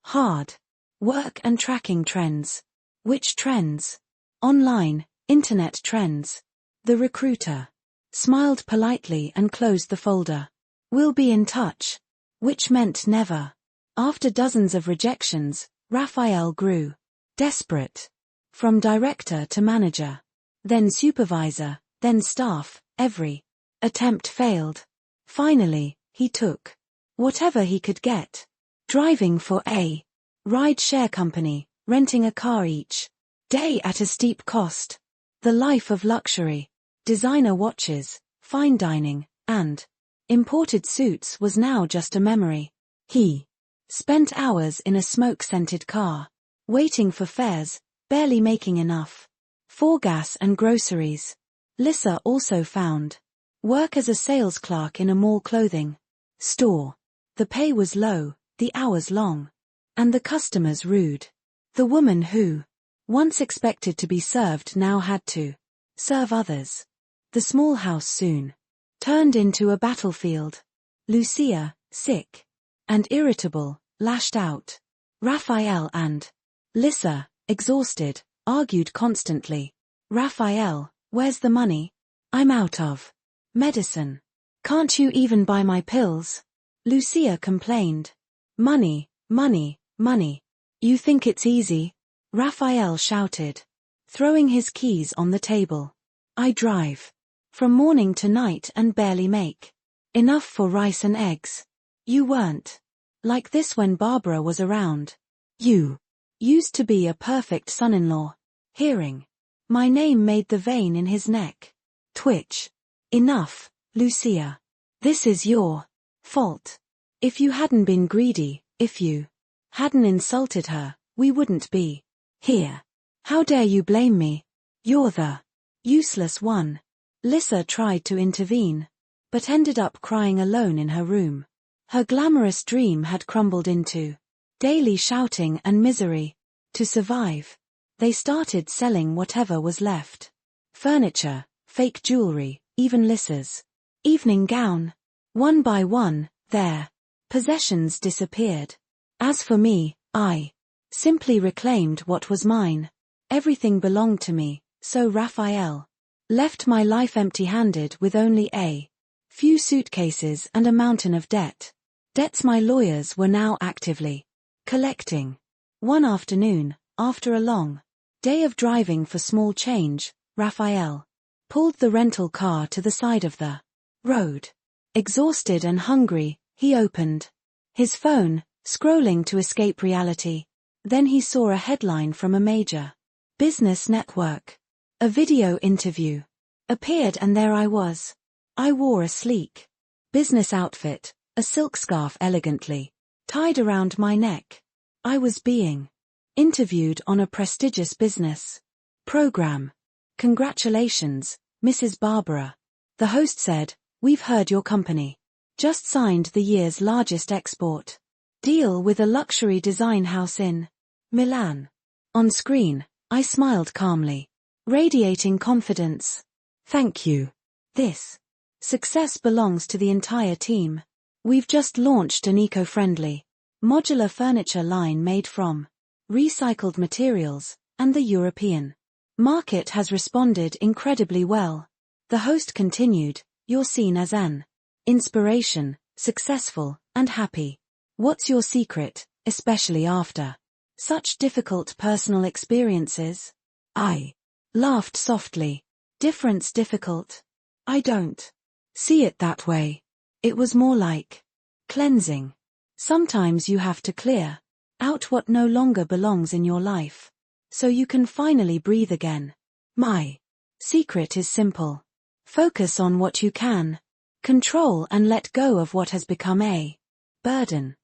Hard work and tracking trends." "Which trends?" "Online, internet trends." The recruiter smiled politely and closed the folder. "We'll be in touch." Which meant never. After dozens of rejections, Raphael grew desperate. From director to manager, then supervisor, then staff, every attempt failed. Finally, he took whatever he could get. Driving for a ride-share company, renting a car each day at a steep cost. The life of luxury. Designer watches, fine dining, and imported suits was now just a memory. He spent hours in a smoke-scented car, waiting for fares, barely making enough for gas and groceries. Lisa also found work as a sales clerk in a mall clothing store. The pay was low, the hours long, and the customers rude. The woman who once expected to be served now had to serve others. The small house soon turned into a battlefield. Lucia, sick and irritable, lashed out. Raphael and Lisa, exhausted, argued constantly. "Raphael, where's the money? I'm out of medicine. Can't you even buy my pills?" Lucia complained. "Money, money, money. You think it's easy?" Raphael shouted, throwing his keys on the table. "I drive from morning to night and barely make enough for rice and eggs. You weren't like this when Barbara was around. You used to be a perfect son-in-law." Hearing my name made the vein in his neck twitch. "Enough, Lucia. This is your fault. If you hadn't been greedy, if you hadn't insulted her, we wouldn't be here. How dare you blame me? You're the useless one." Lisa tried to intervene, but ended up crying alone in her room. Her glamorous dream had crumbled into daily shouting and misery. To survive, they started selling whatever was left. Furniture, fake jewelry, even Lisa's evening gown. One by one, their possessions disappeared. As for me, I simply reclaimed what was mine. Everything belonged to me, so Raphael left my life empty-handed with only a few suitcases and a mountain of debt. Debts my lawyers were now actively collecting. One afternoon, after a long day of driving for small change, Raphael pulled the rental car to the side of the road. Exhausted and hungry, he opened his phone, scrolling to escape reality. Then he saw a headline from a major business network. A video interview appeared and there I was. I wore a sleek business outfit, a silk scarf elegantly tied around my neck. I was being interviewed on a prestigious business program. "Congratulations, Mrs. Barbara," the host said. "We've heard your company just signed the year's largest export deal with a luxury design house in Milan." On screen, I smiled calmly, radiating confidence. "Thank you. This success belongs to the entire team. We've just launched an eco-friendly, modular furniture line made from recycled materials, and the European market has responded incredibly well." The host continued, "You're seen as an inspiration, successful, and happy. What's your secret, especially after such difficult personal experiences?" I laughed softly. "Difference difficult? I don't see it that way. It was more like cleansing. Sometimes you have to clear out what no longer belongs in your life, so you can finally breathe again. My secret is simple. Focus on what you can control and let go of what has become a Burden.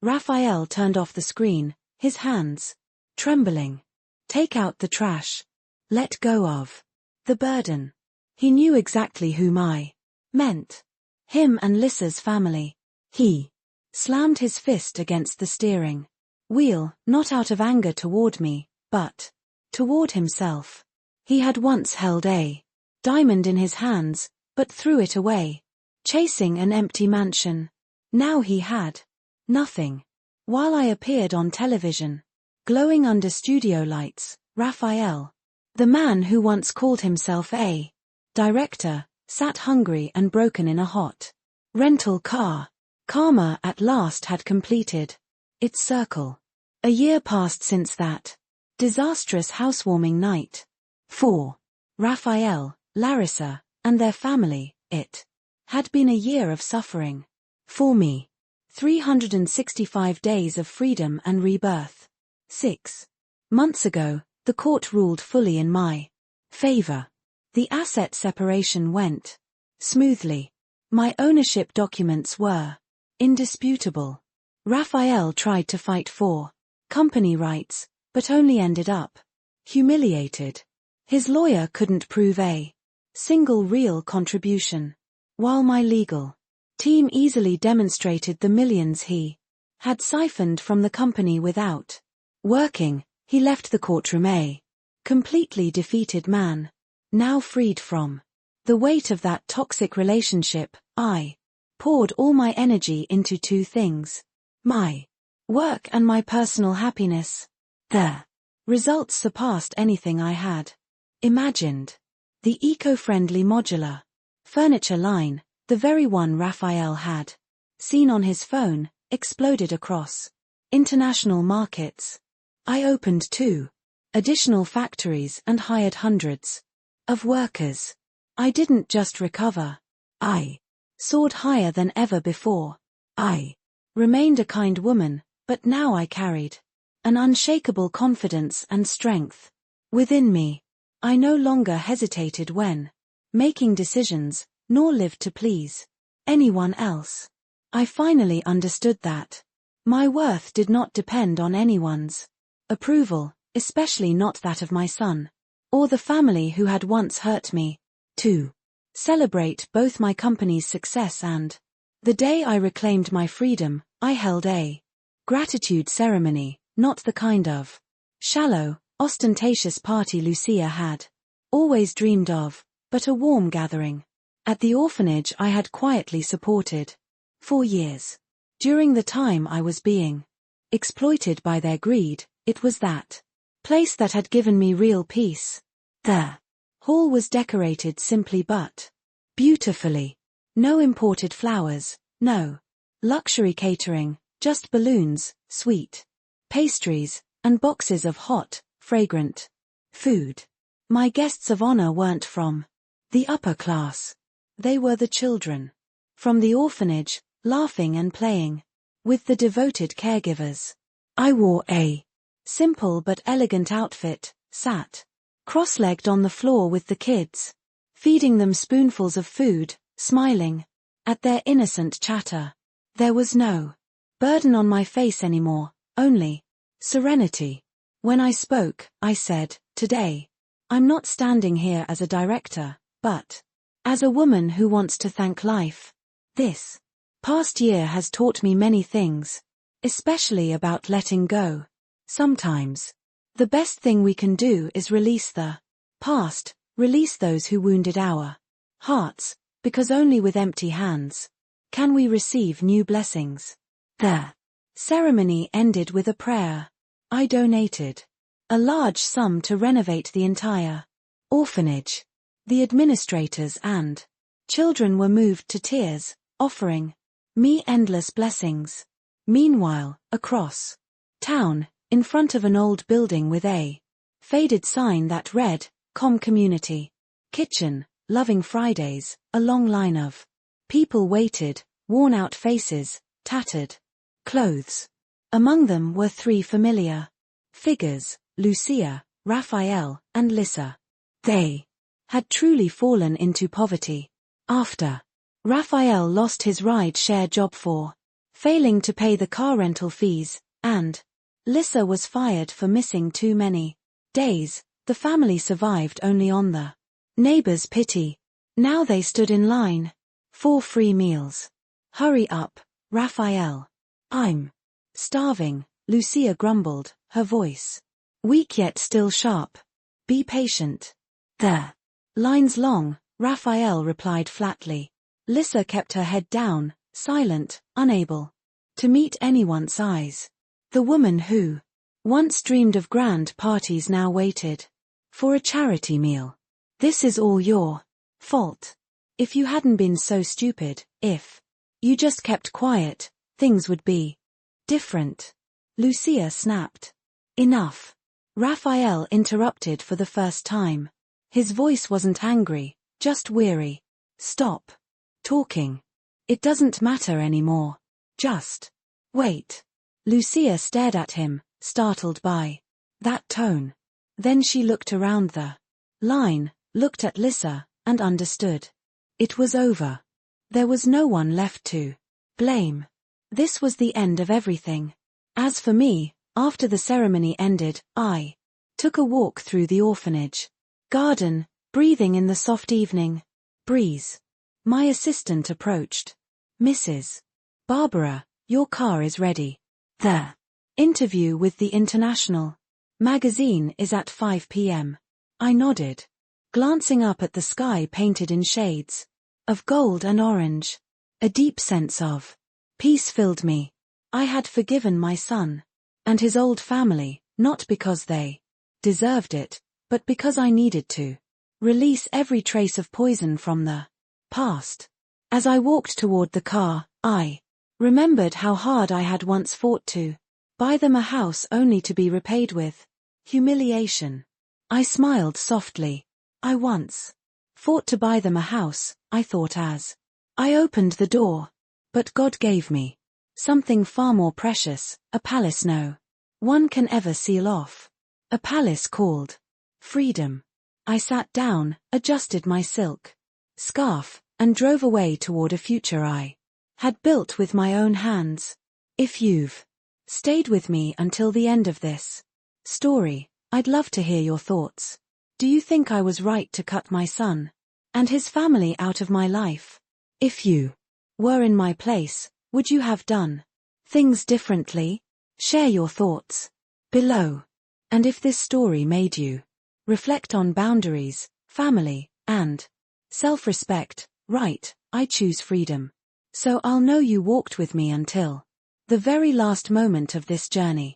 Raphael turned off the screen, his hands trembling. Take out the trash. Let go of the burden. He knew exactly whom I meant. Him and Lissa's family. He slammed his fist against the steering wheel, not out of anger toward me, but toward himself. He had once held a diamond in his hands, but threw it away, chasing an empty mansion. Now he had nothing. While I appeared on television, glowing under studio lights, Raphael, the man who once called himself a director, sat hungry and broken in a hot rental car. Karma at last had completed its circle. A year passed since that disastrous housewarming night. For Raphael, Larissa, and their family, it had been a year of suffering. For me, 365 days of freedom and rebirth. 6 months ago, the court ruled fully in my favor. The asset separation went smoothly. My ownership documents were indisputable. Raphael tried to fight for company rights, but only ended up humiliated. His lawyer couldn't prove a single real contribution, while my legal team easily demonstrated the millions he had siphoned from the company without working. He left the courtroom a completely defeated man. Now freed from the weight of that toxic relationship, I poured all my energy into two things: my work and my personal happiness. The results surpassed anything I had imagined. The eco-friendly modular furniture line, the very one Raphael had seen on his phone, exploded across international markets. I opened 2 additional factories and hired hundreds of workers. I didn't just recover. I soared higher than ever before. I remained a kind woman, but now I carried an unshakable confidence and strength within me. I no longer hesitated when making decisions, nor lived to please anyone else. I finally understood that my worth did not depend on anyone's approval, especially not that of my son, or the family who had once hurt me. To celebrate both my company's success and the day I reclaimed my freedom, I held a gratitude ceremony, not the kind of shallow, ostentatious party Lucia had always dreamed of, but a warm gathering at the orphanage I had quietly supported for years. During the time I was being exploited by their greed, it was that place that had given me real peace. The hall was decorated simply but beautifully. No imported flowers, no luxury catering, just balloons, sweet pastries, and boxes of hot, fragrant food. My guests of honor weren't from the upper class. They were the children from the orphanage, laughing and playing with the devoted caregivers. I wore a simple but elegant outfit, sat cross-legged on the floor with the kids, feeding them spoonfuls of food, smiling at their innocent chatter. There was no burden on my face anymore, only serenity. When I spoke, I said, "Today, I'm not standing here as a director, but as a woman who wants to thank life. This past year has taught me many things, especially about letting go. Sometimes the best thing we can do is release the past, release those who wounded our hearts, because only with empty hands can we receive new blessings." The ceremony ended with a prayer. I donated a large sum to renovate the entire orphanage. The administrators and children were moved to tears, offering me endless blessings. Meanwhile, across town, in front of an old building with a faded sign that read, "Com Community Kitchen, Loving Fridays," a long line of people waited, worn-out faces, tattered clothes. Among them were 3 familiar figures, Lucia, Raphael, and Lissa. They had truly fallen into poverty. After Raphael lost his ride-share job for failing to pay the car rental fees, and Lissa was fired for missing too many days. The family survived only on the neighbors' pity. Now they stood in line for free meals. Hurry up, Raphael. I'm starving, Lucia grumbled, her voice weak yet still sharp. Be patient. The line's long, Raphael replied flatly. Lissa kept her head down, silent, unable to meet anyone's eyes. The woman who once dreamed of grand parties now waited for a charity meal. This is all your fault. If you hadn't been so stupid, if you just kept quiet, things would be different. Lucia snapped. Enough. Raphael interrupted for the first time. His voice wasn't angry, just weary. Stop talking. It doesn't matter anymore. Just wait. Lucia stared at him, startled by that tone. Then she looked around the line, looked at Lissa, and understood. It was over. There was no one left to blame. This was the end of everything. As for me, after the ceremony ended, I took a walk through the orphanage garden, breathing in the soft evening breeze. My assistant approached. Mrs. Barbara, your car is ready. The interview with the International magazine is at 5 p.m. I nodded, glancing up at the sky painted in shades of gold and orange. A deep sense of peace filled me. I had forgiven my son and his old family, not because they deserved it, but because I needed to release every trace of poison from the past. As I walked toward the car, I remembered how hard I had once fought to buy them a house only to be repaid with humiliation. I smiled softly. I once fought to buy them a house, I thought as I opened the door. But God gave me something far more precious, a palace no one can ever seal off. A palace called freedom. I sat down, adjusted my silk scarf, and drove away toward a future I had built with my own hands. If you've stayed with me until the end of this story, I'd love to hear your thoughts. Do you think I was right to cut my son and his family out of my life? If you were in my place, would you have done things differently? Share your thoughts below. And if this story made you reflect on boundaries, family, and self-respect, right, I choose freedom. So I'll know you walked with me until the very last moment of this journey.